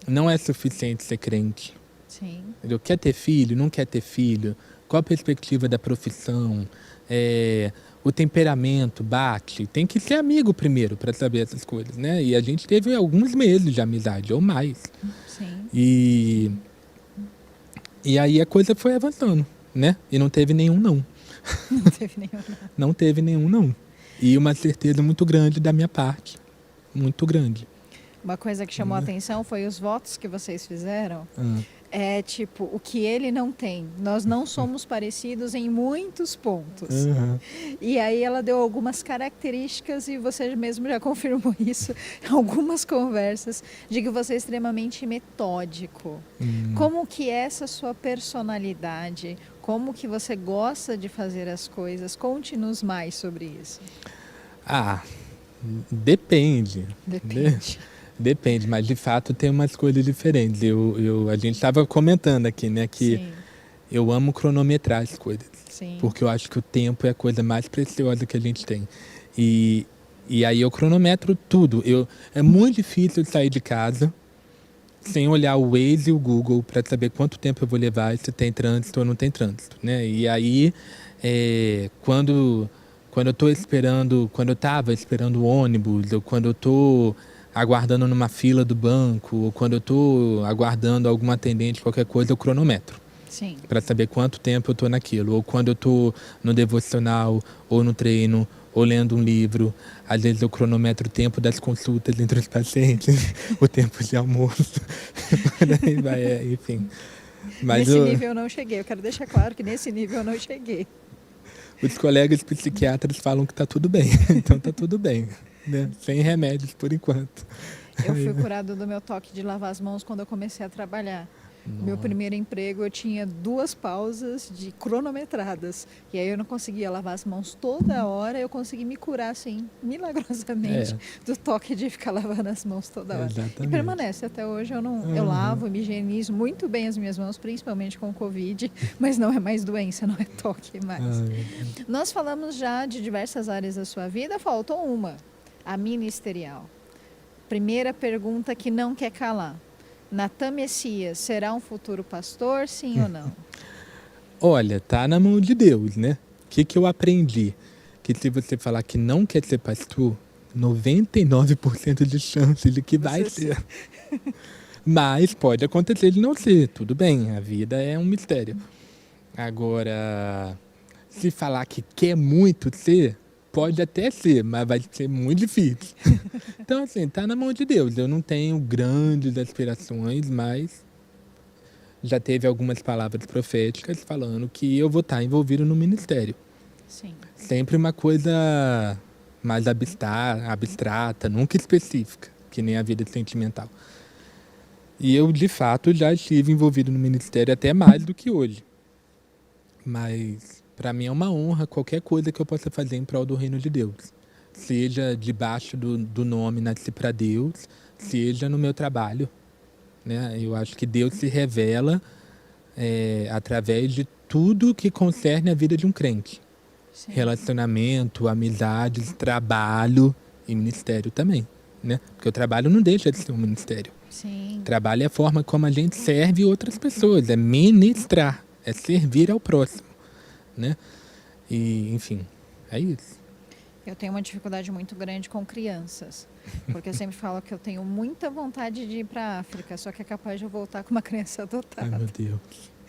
Não é suficiente ser crente. Sim. Entendeu? Quer ter filho? Não quer ter filho? Qual a perspectiva da profissão? O temperamento bate? Tem que ser amigo primeiro para saber essas coisas, né? E a gente teve alguns meses de amizade, ou mais. Sim. E aí a coisa foi avançando, né? E não teve nenhum não. Não teve nenhum. Não teve nenhum não. E uma certeza muito grande da minha parte. Muito grande. Uma coisa que chamou a atenção foi os votos que vocês fizeram. Ah. É tipo, o que ele não tem. Nós não somos parecidos em muitos pontos. Uhum. E aí ela deu algumas características, e você mesmo já confirmou isso em algumas conversas, de que você é extremamente metódico. Como que é essa sua personalidade? Como que você gosta de fazer as coisas? Conte-nos mais sobre isso. Depende. Depende. Depende, mas de fato tem umas coisas diferentes. A gente estava comentando aqui, né, que Sim. eu amo cronometrar as coisas. Sim. Porque eu acho que o tempo é a coisa mais preciosa que a gente tem. E aí eu cronometro tudo. É muito difícil sair de casa sem olhar o Waze e o Google para saber quanto tempo eu vou levar, se tem trânsito ou não tem trânsito, né? E aí, quando Quando eu tô esperando, quando eu tava esperando o ônibus, ou quando eu tô aguardando numa fila do banco, ou quando eu tô aguardando algum atendente, qualquer coisa, eu cronometro Sim. para saber quanto tempo eu tô naquilo. Ou quando eu tô no devocional, ou no treino, ou lendo um livro, às vezes eu cronometro o tempo das consultas entre os pacientes, o tempo de almoço, por aí vai, enfim. Mas Nesse nível eu não cheguei. Eu quero deixar claro que nesse nível eu não cheguei. os colegas psiquiatras falam que tá tudo bem, então tá tudo bem, né? Sem remédios por enquanto. Eu fui curado do meu toque de lavar as mãos quando eu comecei a trabalhar. Meu primeiro emprego eu tinha 2 pausas de cronometradas. E aí eu não conseguia lavar as mãos toda hora, eu consegui me curar assim, milagrosamente, do toque de ficar lavando as mãos toda hora. Exatamente. E permanece até hoje, eu lavo, me higienizo muito bem as minhas mãos, principalmente com o Covid, mas não é mais doença, não é toque mais. Nós falamos já de diversas áreas da sua vida, faltou uma, a ministerial. Primeira pergunta que não quer calar. Natan Messias será um futuro pastor, sim ou não? Olha, tá na mão de Deus, né? O que eu aprendi? Que se você falar que não quer ser pastor, 99% de chance de que vai ser. Mas pode acontecer de não ser, tudo bem, a vida é um mistério. Agora, se falar que quer muito ser, pode até ser, mas vai ser muito difícil. Então, assim, tá na mão de Deus. Eu não tenho grandes aspirações, mas já teve algumas palavras proféticas falando que eu vou estar envolvido no ministério. Sim. Sempre uma coisa mais abstrata, nunca específica, que nem a vida sentimental. E eu, de fato, já estive envolvido no ministério até mais do que hoje. Mas, para mim, é uma honra qualquer coisa que eu possa fazer em prol do reino de Deus. Seja debaixo do nome Nasci para Deus, seja no meu trabalho. Né? Eu acho que Deus se revela através de tudo que concerne a vida de um crente. Sim. Relacionamento, amizades, trabalho e ministério também. Né? Porque o trabalho não deixa de ser um ministério. Sim. Trabalho é a forma como a gente serve outras pessoas, é ministrar, é servir ao próximo. Né? E, enfim, é isso. Eu tenho uma dificuldade muito grande com crianças, porque eu sempre falo que eu tenho muita vontade de ir para a África, só que é capaz de eu voltar com uma criança adotada. Ai, meu Deus.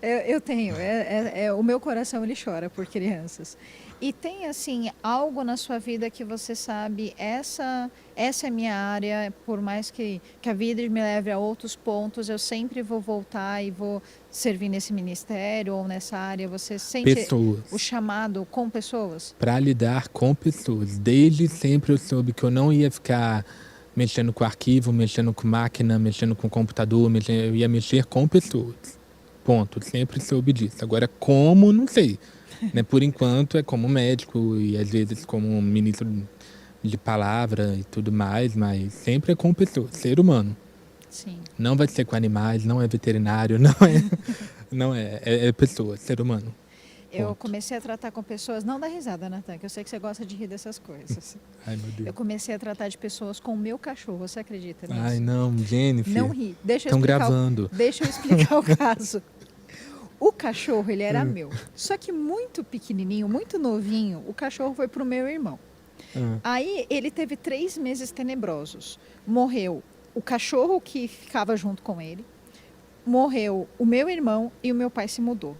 Eu tenho, o meu coração ele chora por crianças. E tem assim algo na sua vida que você sabe, essa é a minha área, por mais que a vida me leve a outros pontos, eu sempre vou voltar e vou servir nesse ministério ou nessa área. Você sente pessoas. O chamado com pessoas? Para lidar com pessoas. Desde sempre eu soube que eu não ia ficar mexendo com arquivo, mexendo com máquina, mexendo com computador, eu ia mexer com pessoas. Ponto. Sempre soube disso. Agora, como, não sei. Né? Por enquanto, é como médico e às vezes como ministro de palavra e tudo mais, mas sempre é com pessoas, ser humano. Sim. Não vai ser com animais, não é veterinário, não é pessoa, ser humano. Eu comecei a tratar com pessoas, não dá risada, Natan, que eu sei que você gosta de rir dessas coisas. Ai, meu Deus. Eu comecei a tratar de pessoas com o meu cachorro, você acredita nisso? Ai, não, Jennifer. Não ri. Estão gravando. Deixa eu explicar o caso. O cachorro, ele era meu. Só que muito pequenininho, muito novinho, o cachorro foi pro meu irmão. Aí ele teve 3 meses tenebrosos. Morreu o cachorro que ficava junto com ele, morreu o meu irmão e o meu pai se mudou.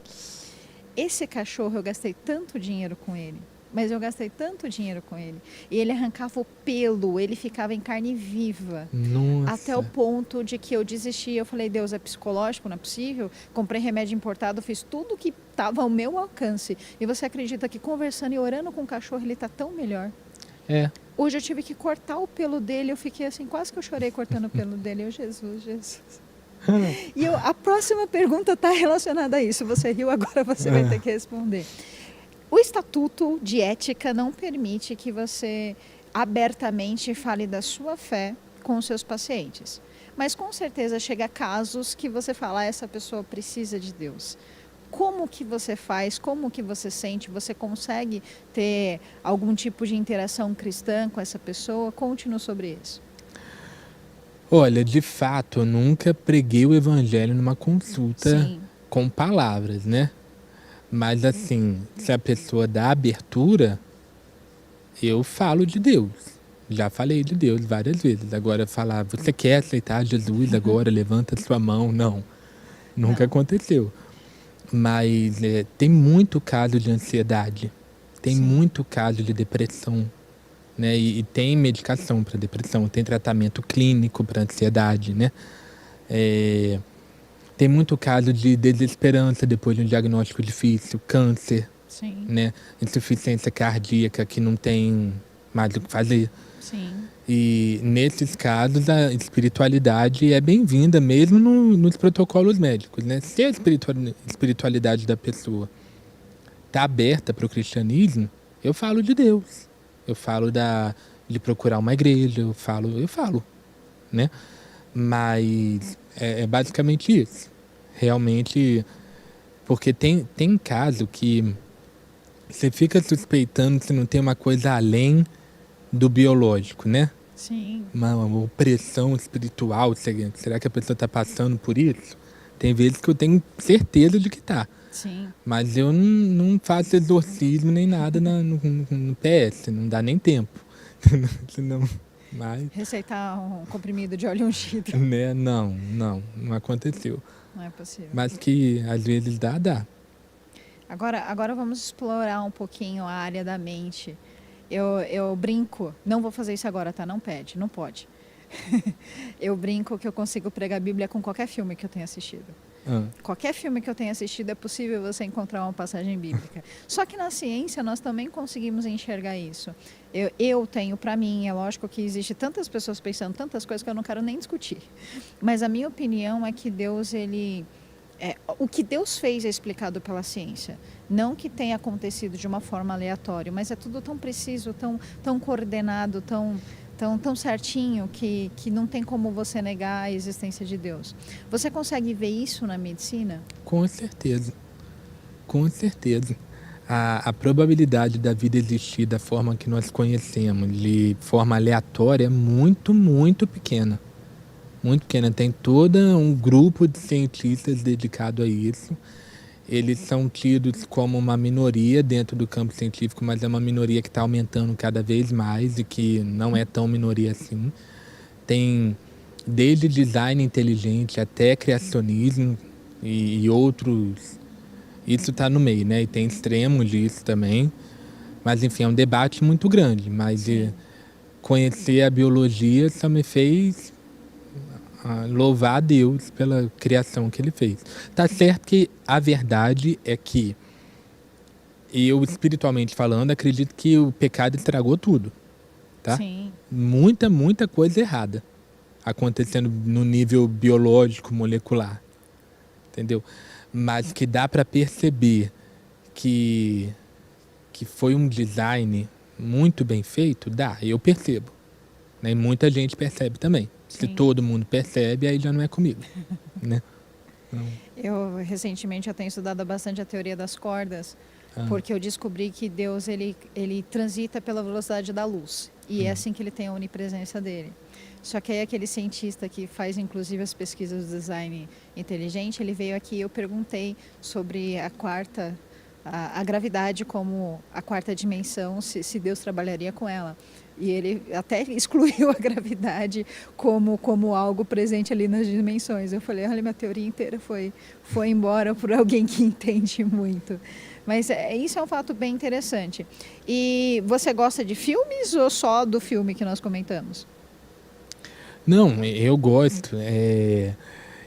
Esse cachorro, eu gastei tanto dinheiro com ele, mas eu gastei tanto dinheiro com ele. E ele arrancava o pelo, ele ficava em carne viva. Nossa. Até o ponto de que eu desisti. Eu falei, Deus, é psicológico, não é possível? Comprei remédio importado, fiz tudo que estava ao meu alcance. E você acredita que conversando e orando com o cachorro, ele está tão melhor? É. Hoje eu tive que cortar o pelo dele, eu fiquei assim, quase que eu chorei cortando o pelo dele. Eu, Jesus. E a próxima pergunta está relacionada a isso. Você riu, agora você vai ter que responder. O Estatuto de Ética não permite que você abertamente fale da sua fé com os seus pacientes. Mas com certeza chega casos que você fala, essa pessoa precisa de Deus. Como que você faz? Como que você sente? Você consegue ter algum tipo de interação cristã com essa pessoa? Conte-nos sobre isso. Olha, de fato, eu nunca preguei o evangelho numa consulta Sim. com palavras, né? Mas assim, se a pessoa dá abertura, Eu falo de Deus. Já falei de Deus várias vezes. Agora, falar, você quer aceitar Jesus agora? Levanta sua mão. Não, nunca Não. aconteceu. Mas tem muito caso de ansiedade. Tem Sim. muito caso de depressão. Né? E tem medicação para depressão. Tem tratamento clínico para ansiedade. Né? Tem muito caso de desesperança depois de um diagnóstico difícil. Câncer. Sim. Né? Insuficiência cardíaca que não tem mais o que fazer. Sim. E nesses casos a espiritualidade é bem-vinda mesmo nos protocolos médicos, né? Se a espiritualidade da pessoa está aberta para o cristianismo, eu falo de Deus, eu falo de procurar uma igreja, eu falo, né? Mas é basicamente isso. Realmente, porque tem caso que você fica suspeitando se não tem uma coisa além do biológico, né? Sim. Uma opressão espiritual. Será que a pessoa está passando por isso? Tem vezes que eu tenho certeza de que tá. Sim. Mas eu não faço exorcismo nem nada no PS, não dá nem tempo. Senão, mas, Receitar um comprimido de óleo ungido. né? Não aconteceu. Não é possível. Mas que às vezes dá. Agora vamos explorar um pouquinho a área da mente. Eu brinco, não vou fazer isso agora, tá? Não pode. Eu brinco que eu consigo pregar a Bíblia com qualquer filme que eu tenha assistido. Qualquer filme que eu tenha assistido é possível você encontrar uma passagem bíblica. Só que na ciência nós também conseguimos enxergar isso. Eu tenho para mim, é lógico que existe tantas pessoas pensando tantas coisas que eu não quero nem discutir. Mas a minha opinião é que Deus, o que Deus fez é explicado pela ciência. Não que tenha acontecido de uma forma aleatória, mas é tudo tão preciso, tão coordenado, tão certinho que não tem como você negar a existência de Deus. Você consegue ver isso na medicina? Com certeza. Com certeza. A probabilidade da vida existir da forma que nós conhecemos, de forma aleatória, é muito, muito pequena. Muito pequena. Tem todo um grupo de cientistas dedicado a isso. Eles são tidos como uma minoria dentro do campo científico, mas é uma minoria que está aumentando cada vez mais e que não é tão minoria assim. Tem desde design inteligente até criacionismo e outros. Isso está no meio, né? E tem extremos disso também. Mas, enfim, é um debate muito grande. Mas conhecer a biologia só me fez louvar a Deus pela criação que ele fez. Tá certo que a verdade é que eu, espiritualmente falando, acredito que o pecado estragou tudo, tá? Sim. Muita coisa errada acontecendo no nível biológico, molecular, entendeu? Mas que dá para perceber que foi um design muito bem feito, eu percebo. Né? E muita gente percebe também. Se todo mundo percebe, aí já não é comigo, né? Eu, recentemente, eu tenho estudado bastante a teoria das cordas, porque eu descobri que Deus, ele transita pela velocidade da luz. E é assim que ele tem a onipresença dele. Só que aí aquele cientista que faz, inclusive, as pesquisas do design inteligente, ele veio aqui e eu perguntei sobre a gravidade como a quarta dimensão, se Deus trabalharia com ela. E ele até excluiu a gravidade como algo presente ali nas dimensões. Eu falei, olha, minha teoria inteira foi embora por alguém que entende muito. Mas isso é um fato bem interessante. E você gosta de filmes ou só do filme que nós comentamos? Não, eu gosto.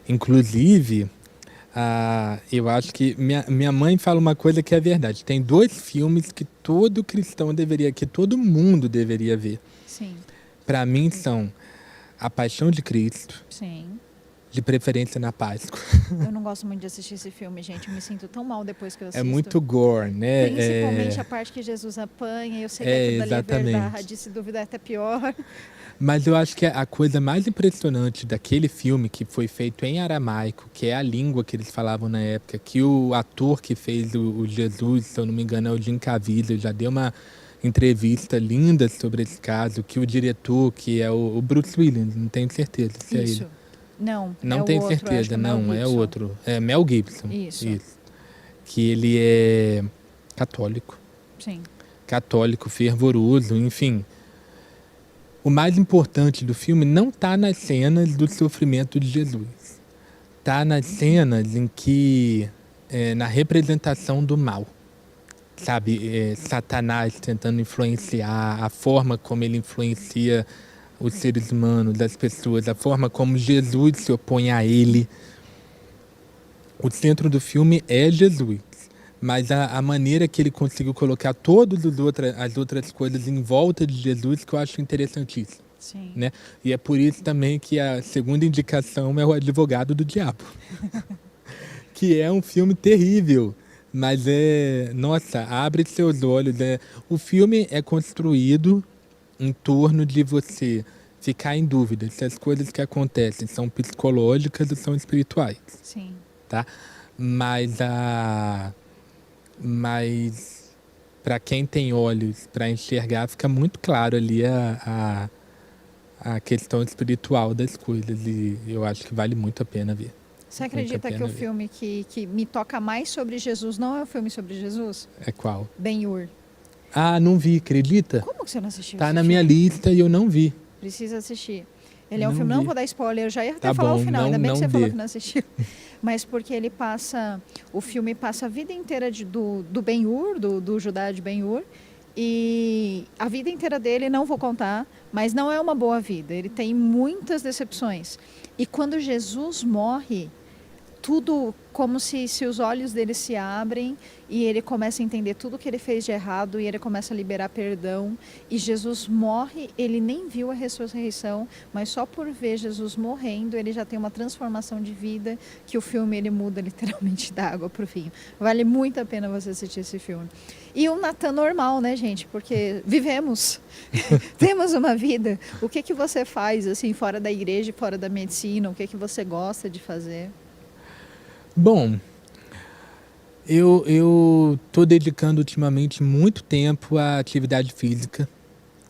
Inclusive, eu acho que minha mãe fala uma coisa que é verdade. Tem 2 filmes que todo cristão que todo mundo deveria ver. Sim. Para mim são A Paixão de Cristo, Sim. de preferência na Páscoa. Eu não gosto muito de assistir esse filme, gente. Eu me sinto tão mal depois que eu assisto. É muito gore, né? Principalmente a parte que Jesus apanha. Eu sei que aquilo dali é verdade, se duvidar é até pior. Mas eu acho que a coisa mais impressionante daquele filme, que foi feito em aramaico, que é a língua que eles falavam na época, que o ator que fez o Jesus, se eu não me engano, é o Jim Caviezel, já deu uma entrevista linda sobre esse caso, que o diretor, que é o Bruce Willis, não tenho certeza se é ele. Não tenho certeza, não, é outro. É Mel Gibson. Isso. Que ele é católico. Sim. católico fervoroso, enfim. O mais importante do filme não está nas cenas do sofrimento de Jesus. Está nas cenas em que, na representação do mal. Sabe, Satanás tentando influenciar, a forma como ele influencia os seres humanos, as pessoas, a forma como Jesus se opõe a ele. O centro do filme é Jesus, mas a maneira que ele conseguiu colocar todas as outras coisas em volta de Jesus que eu acho interessantíssimo. Sim. Né? E é por isso também que a segunda indicação é O Advogado do Diabo, que é um filme terrível, mas nossa, abre seus olhos. O filme é construído em torno de você ficar em dúvida se as coisas que acontecem são psicológicas ou são espirituais. Sim. Tá? Mas para quem tem olhos para enxergar, fica muito claro ali a questão espiritual das coisas, e eu acho que vale muito a pena ver. Você acredita que o filme que me toca mais sobre Jesus não é um filme sobre Jesus? É qual? Ben-Hur. Ah, não vi, acredita? Como que você não assistiu? Tá na minha lista e eu não vi. Precisa assistir. Ele é um Não filme, vi. não vou dar spoiler, eu já ia até Tá falar bom, o final, ainda bem que não você falou dê. que não assistiu. Mas porque o filme passa a vida inteira do Ben-Hur, do Judá de Ben-Hur, e a vida inteira dele, não vou contar, mas não é uma boa vida, ele tem muitas decepções. E quando Jesus morre, tudo como se os olhos dele se abrem e ele começa a entender tudo que ele fez de errado e ele começa a liberar perdão. E Jesus morre, ele nem viu a ressurreição, mas só por ver Jesus morrendo, ele já tem uma transformação de vida que o filme ele muda literalmente da água para o vinho. Vale muito a pena você assistir esse filme. E um Natan normal, né, gente? Porque vivemos, temos uma vida. O que você faz, assim, fora da igreja, fora da medicina? O que você gosta de fazer? Bom, eu tô dedicando ultimamente muito tempo à atividade física,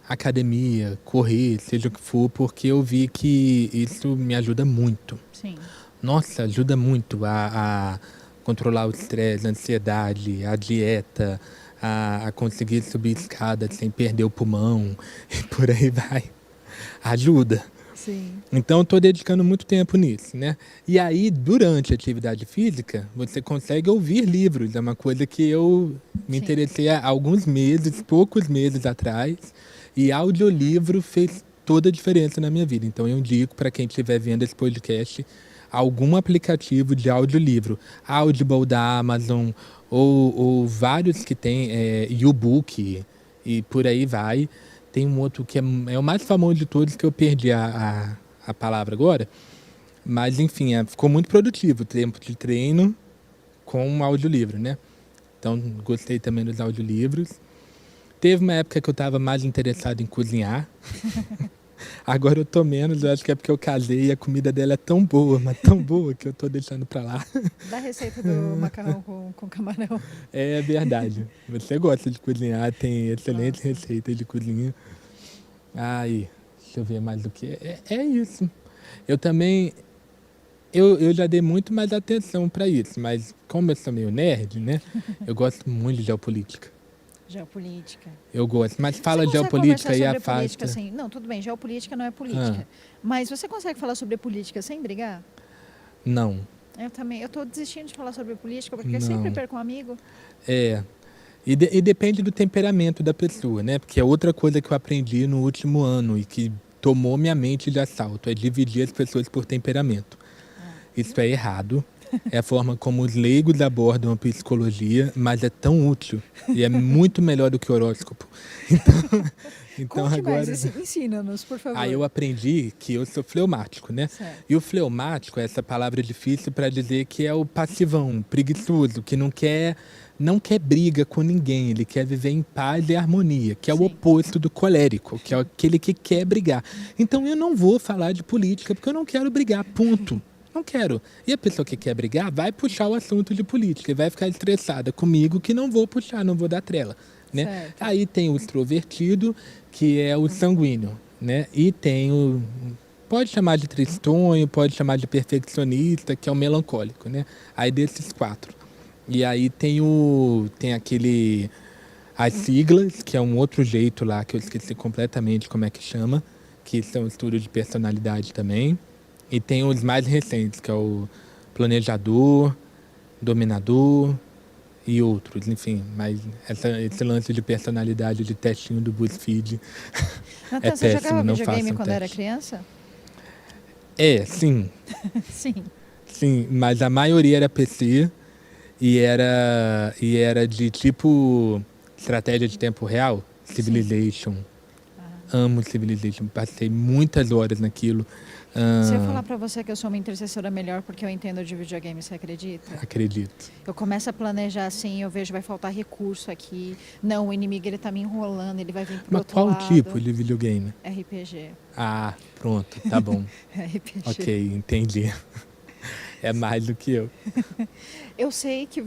academia, correr, seja o que for, porque eu vi que isso me ajuda muito. Sim. Nossa, ajuda muito a controlar o estresse, a ansiedade, a dieta, a conseguir subir escada sem perder o pulmão e por aí vai. Ajuda. Sim. Então, estou dedicando muito tempo nisso, né? E aí, durante a atividade física, você consegue ouvir livros. É uma coisa que eu me Sim. interessei há alguns meses, poucos meses atrás. E audiolivro fez toda a diferença na minha vida. Então, eu indico para quem estiver vendo esse podcast algum aplicativo de audiolivro. Audible da Amazon ou vários que tem, YouBook e por aí vai. Tem um outro que é o mais famoso de todos, que eu perdi a palavra agora. Mas, enfim, ficou muito produtivo o tempo de treino com um audiolivro, né? Então, gostei também dos audiolivros. Teve uma época que eu estava mais interessado em cozinhar. Agora eu tô menos, eu acho que é porque eu casei e a comida dela é tão boa, mas tão boa, que eu tô deixando pra lá. Da receita do macarrão com camarão. É verdade. Você gosta de cozinhar, tem excelentes receitas de cozinha. Ai, deixa eu ver mais do que. É isso. Eu também. Eu já dei muito mais atenção para isso, mas como eu sou meio nerd, né? Eu gosto muito de geopolítica. Geopolítica. Eu gosto. Mas fala Você consegue geopolítica conversar e sobre afasta. política sem... Não, tudo bem, geopolítica não é política. Mas você consegue falar sobre política sem brigar? Não. Eu também. Eu tô desistindo de falar sobre política porque eu Não. sempre perco um amigo. E depende do temperamento da pessoa, né? Porque é outra coisa que eu aprendi no último ano e que tomou minha mente de assalto, é dividir as pessoas por temperamento. Isso é errado. É a forma como os leigos abordam a psicologia, mas é tão útil e é muito melhor do que o horóscopo. Então Conte agora... mais, ensina-nos, por favor. Aí eu aprendi que eu sou fleumático, né? Certo. E o fleumático é essa palavra difícil para dizer que é o passivão, preguiçoso, que não quer briga com ninguém, ele quer viver em paz e harmonia, que é o Sim. oposto do colérico, que é aquele que quer brigar. Então eu não vou falar de política porque eu não quero brigar, ponto. Não quero. E a pessoa que quer brigar vai puxar o assunto de política e vai ficar estressada comigo que não vou puxar, não vou dar trela. Né? Certo. Aí tem o extrovertido, que é o sanguíneo, né? E tem pode chamar de tristonho, pode chamar de perfeccionista, que é o melancólico, né? Aí desses quatro. E aí tem aquele As siglas, que é um outro jeito lá, que eu esqueci completamente como é que chama, que são estudos de personalidade também. E tem os mais recentes, que é o planejador, dominador e outros, enfim. Mas esse lance de personalidade de testinho do BuzzFeed é Natan, você jogava péssimo, não videogame façam quando era teste. criança? Sim, Sim. sim, mas a maioria era PC e era de tipo estratégia de tempo real, Sim. Civilization. Amo Civilization, passei muitas horas naquilo. Se eu falar pra você que eu sou uma intercessora melhor porque eu entendo de videogame, você acredita? Acredito. Eu começo a planejar assim, eu vejo vai faltar recurso aqui. Não, o inimigo ele tá me enrolando, ele vai vir pro Mas outro qual lado. tipo de videogame? RPG. Ah, pronto, tá bom. RPG. Ok, entendi. É mais do que eu. Eu sei que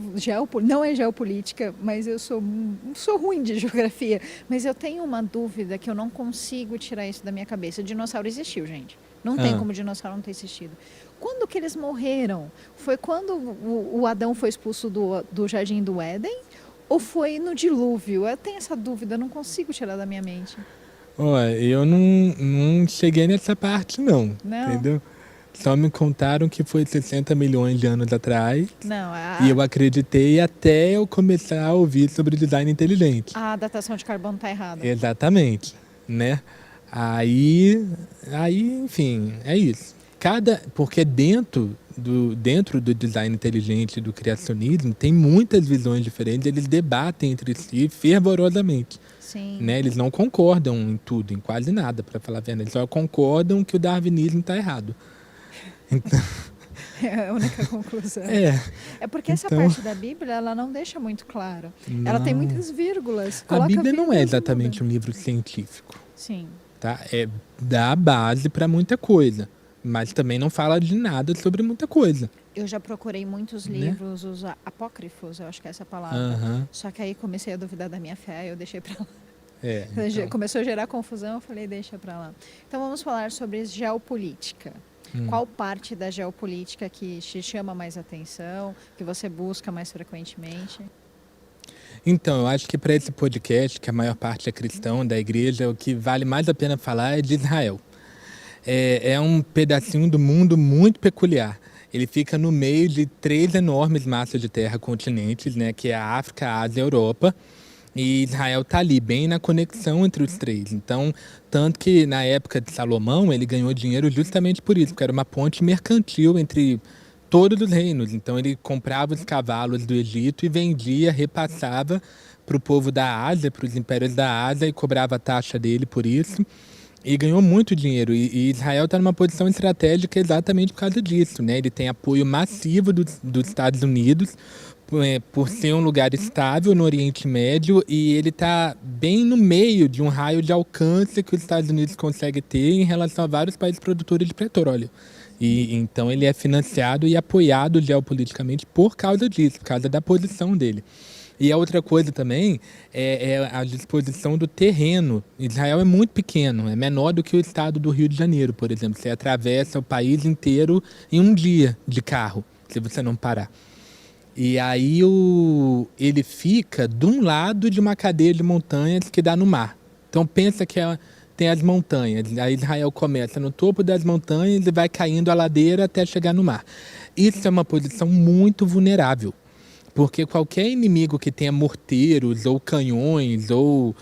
não é geopolítica, mas eu sou ruim de geografia. Mas eu tenho uma dúvida que eu não consigo tirar isso da minha cabeça. O dinossauro existiu, gente. Não tem como o dinossauro não ter existido. Quando que eles morreram? Foi quando o Adão foi expulso do Jardim do Éden? Ou foi no dilúvio? Eu tenho essa dúvida, eu não consigo tirar da minha mente. Olha, eu não cheguei nessa parte, não. Não. Entendeu? Só me contaram que foi 60 milhões de anos atrás. Não, E eu acreditei até eu começar a ouvir sobre design inteligente. a datação de carbono tá errada. Exatamente, né? Aí, enfim, é isso. Porque dentro do design inteligente, do criacionismo, tem muitas visões diferentes, eles debatem entre si fervorosamente. Sim. Né? Eles não concordam em tudo, em quase nada, para falar a verdade. Eles só concordam que o darwinismo está errado. Então, É a única conclusão. É porque essa então, parte da Bíblia, ela não deixa muito claro. Ela tem muitas vírgulas. a Coloca Bíblia não é vírgulas, exatamente muda. um livro científico. Sim. Tá? Dá base para muita coisa, mas também não fala de nada sobre muita coisa. Eu já procurei muitos livros, os apócrifos, eu acho que é essa a palavra. Aham. Só que aí comecei a duvidar da minha fé, eu deixei pra lá. Então. Começou a gerar confusão, eu falei, deixa pra lá. Então vamos falar sobre geopolítica. Qual parte da geopolítica que te chama mais atenção, que você busca mais frequentemente? Então, eu acho que para esse podcast, que a maior parte é cristão da igreja, o que vale mais a pena falar é de Israel. É um pedacinho do mundo muito peculiar. Ele fica no meio de 3 enormes massas de terra continentes, né, que é a África, a Ásia e a Europa. E Israel está ali, bem na conexão entre os 3. Então, tanto que na época de Salomão, ele ganhou dinheiro justamente por isso, porque era uma ponte mercantil entre todos os reinos. Então, ele comprava os cavalos do Egito e vendia, repassava para o povo da Ásia, para os impérios da Ásia, e cobrava a taxa dele por isso. E ganhou muito dinheiro. E Israel está numa posição estratégica exatamente por causa disso, né? Ele tem apoio massivo dos Estados Unidos, por ser um lugar estável no Oriente Médio, e ele está bem no meio de um raio de alcance que os Estados Unidos conseguem ter em relação a vários países produtores de petróleo. E então ele é financiado e apoiado geopoliticamente por causa disso, por causa da posição dele. E a outra coisa também é a disposição do terreno. Israel é muito pequeno, é menor do que o estado do Rio de Janeiro, por exemplo. Você atravessa o país inteiro em um dia de carro, se você não parar. E aí ele fica de um lado de uma cadeia de montanhas que dá no mar. Então pensa que tem as montanhas. Aí Israel começa no topo das montanhas e vai caindo a ladeira até chegar no mar. Isso é uma posição muito vulnerável. Porque qualquer inimigo que tenha morteiros ou canhões ou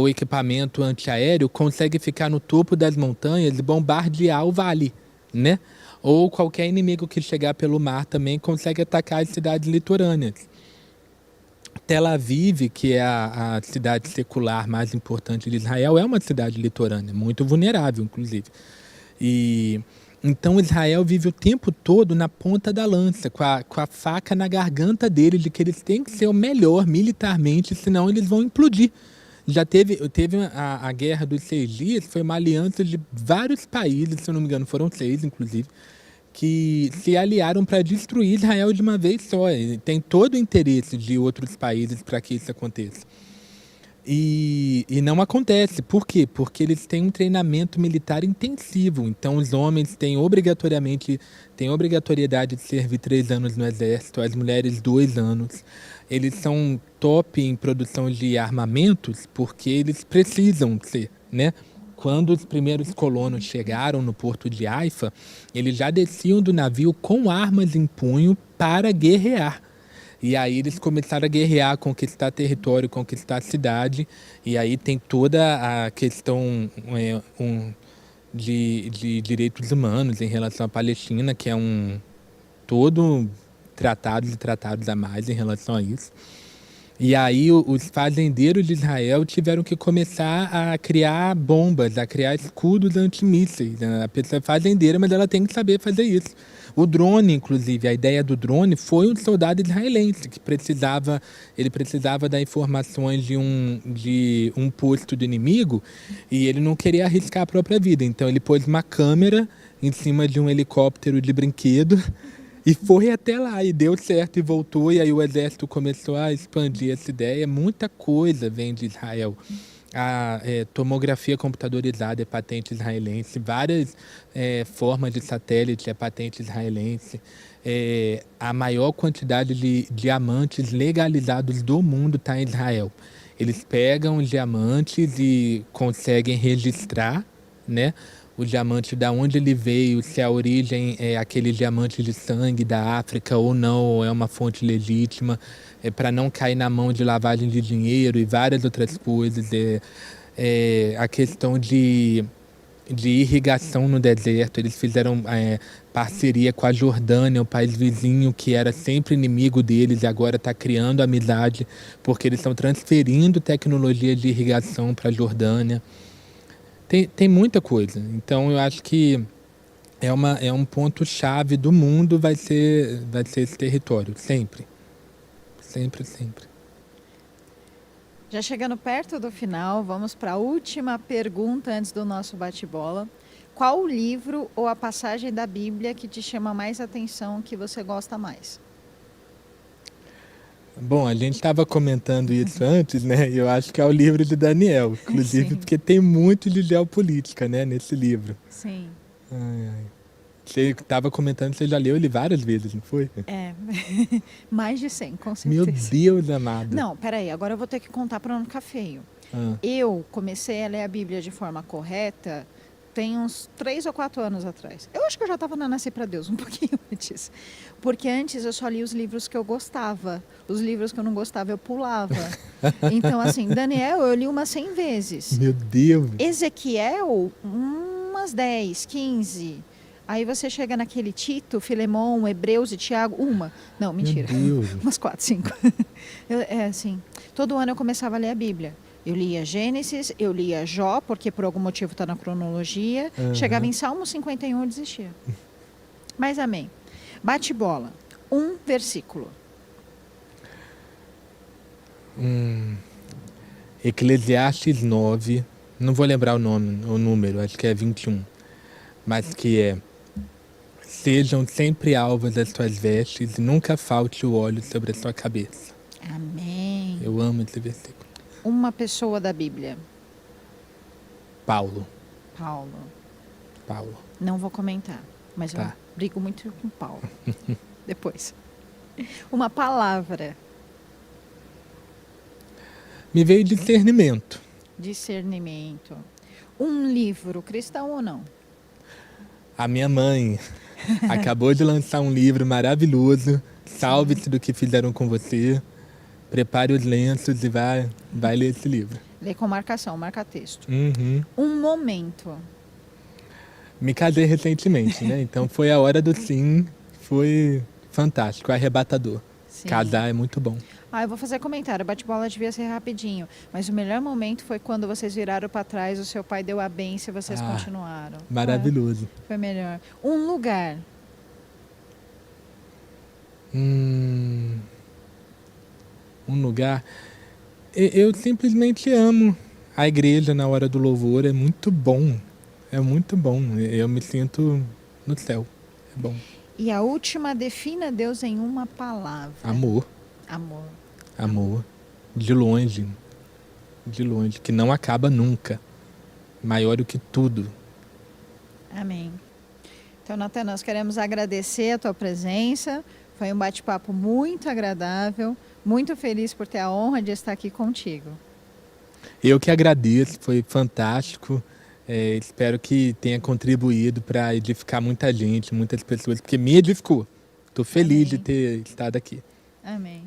equipamento antiaéreo consegue ficar no topo das montanhas e bombardear o vale, né? Ou qualquer inimigo que chegar pelo mar também consegue atacar as cidades litorâneas. Tel Aviv, que é a cidade secular mais importante de Israel, é uma cidade litorânea, muito vulnerável, inclusive. E então Israel vive o tempo todo na ponta da lança, com a faca na garganta dele, de que eles têm que ser o melhor militarmente, senão eles vão implodir. Já teve a Guerra dos 6 Dias, foi uma aliança de vários países, se eu não me engano, foram 6, inclusive, que se aliaram para destruir Israel de uma vez só. E tem todo o interesse de outros países para que isso aconteça. E não acontece. Por quê? Porque eles têm um treinamento militar intensivo. Então, os homens têm obrigatoriedade de servir 3 anos no exército, as mulheres 2 anos. Eles são top em produção de armamentos porque eles precisam ser, né? Quando os primeiros colonos chegaram no porto de Haifa, eles já desciam do navio com armas em punho para guerrear. E aí eles começaram a guerrear, conquistar território, conquistar a cidade. E aí tem toda a questão de direitos humanos em relação à Palestina, que é todo tratados e tratados a mais em relação a isso. E aí os fazendeiros de Israel tiveram que começar a criar bombas, a criar escudos antimísseis. A pessoa é fazendeira, mas ela tem que saber fazer isso. O drone, inclusive, a ideia do drone foi um soldado israelense que precisava dar informações de um posto do inimigo e ele não queria arriscar a própria vida. Então ele pôs uma câmera em cima de um helicóptero de brinquedo e foi até lá, e deu certo, e voltou, e aí o exército começou a expandir essa ideia. Muita coisa vem de Israel. A tomografia computadorizada é patente israelense, várias formas de satélite é patente israelense. A maior quantidade de diamantes legalizados do mundo está em Israel. Eles pegam os diamantes e conseguem registrar, né? O diamante, da onde ele veio, se a origem é aquele diamante de sangue da África ou não, ou é uma fonte legítima, para não cair na mão de lavagem de dinheiro e várias outras coisas. A questão de irrigação no deserto, eles fizeram parceria com a Jordânia, o país vizinho que era sempre inimigo deles e agora está criando amizade, porque eles estão transferindo tecnologia de irrigação para a Jordânia. Tem muita coisa. Então eu acho que é um ponto-chave do mundo, vai ser esse território, sempre. Sempre, sempre. Já chegando perto do final, vamos para a última pergunta antes do nosso bate-bola. Qual o livro ou a passagem da Bíblia que te chama mais atenção, que você gosta mais? Bom, a gente estava comentando isso antes, né? Eu acho que é o livro de Daniel, inclusive, Sim. porque tem muito de geopolítica, né, nesse livro. Sim. Ai, ai. Você estava comentando, você já leu ele várias vezes, não foi? Mais de 100, com Meu certeza. Deus amado. Não, peraí, agora eu vou ter que contar para não ficar feio. Ah, Eu comecei a ler a Bíblia de forma correta tem uns 3 ou 4 anos atrás. Eu acho que eu já estava na Nascer para Deus um pouquinho antes. Porque antes eu só li os livros que eu gostava. Os livros que eu não gostava eu pulava. Então, assim, Daniel eu li umas 100 vezes. meu Deus. Ezequiel, umas 10, 15. Aí você chega naquele Tito, Filemão, Hebreus e Tiago, uma. Não, mentira. Meu Deus. Umas 4, 5. Assim, todo ano eu começava a ler a Bíblia. Eu lia Gênesis, eu lia Jó, porque por algum motivo está na cronologia. Uhum. Chegava em Salmo 51 eu desistia. Mas amém. Bate bola. Um versículo. Eclesiastes 9, não vou lembrar o número, acho que é 21. Mas que é: sejam sempre alvas as tuas vestes e nunca falte o óleo sobre a sua cabeça. Amém. Eu amo esse versículo. Uma pessoa da Bíblia. Paulo. Paulo. Não vou comentar, mas Tá. eu brigo muito com Paulo. Depois. Uma palavra. Me veio discernimento. Discernimento. Um livro, cristão ou não? A minha mãe acabou de lançar um livro maravilhoso. Salve-se do que fizeram com você. Prepare os lenços e vai ler esse livro. Lê com marcação, marca texto. Uhum. Um momento. Me casei recentemente, né? Então foi a hora do sim. Foi fantástico, arrebatador. Sim. Casar é muito bom. Eu vou fazer comentário. Bate-bola devia ser rapidinho. Mas o melhor momento foi quando vocês viraram para trás, o seu pai deu a benção e vocês continuaram. Maravilhoso. Foi melhor. Um lugar. Um lugar. Eu simplesmente amo a igreja na hora do louvor. É muito bom. É muito bom. Eu me sinto no céu. É bom. E a última, defina Deus em uma palavra. Amor. Amor. Amor. De longe. de longe, que não acaba nunca. Maior do que tudo. Amém. Então, Natan, nós queremos agradecer a tua presença. Foi um bate-papo muito agradável. Muito feliz por ter a honra de estar aqui contigo. Eu que agradeço, foi fantástico. Espero que tenha contribuído para edificar muita gente, muitas pessoas, porque me edificou. Estou feliz Amém. de ter estado aqui. Amém.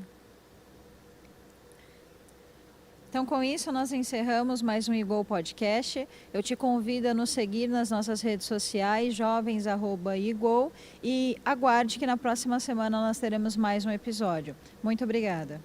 Então, com isso, nós encerramos mais um Igol Podcast. Eu te convido a nos seguir nas nossas redes sociais, jovens@igol, e aguarde que na próxima semana nós teremos mais um episódio. Muito obrigada.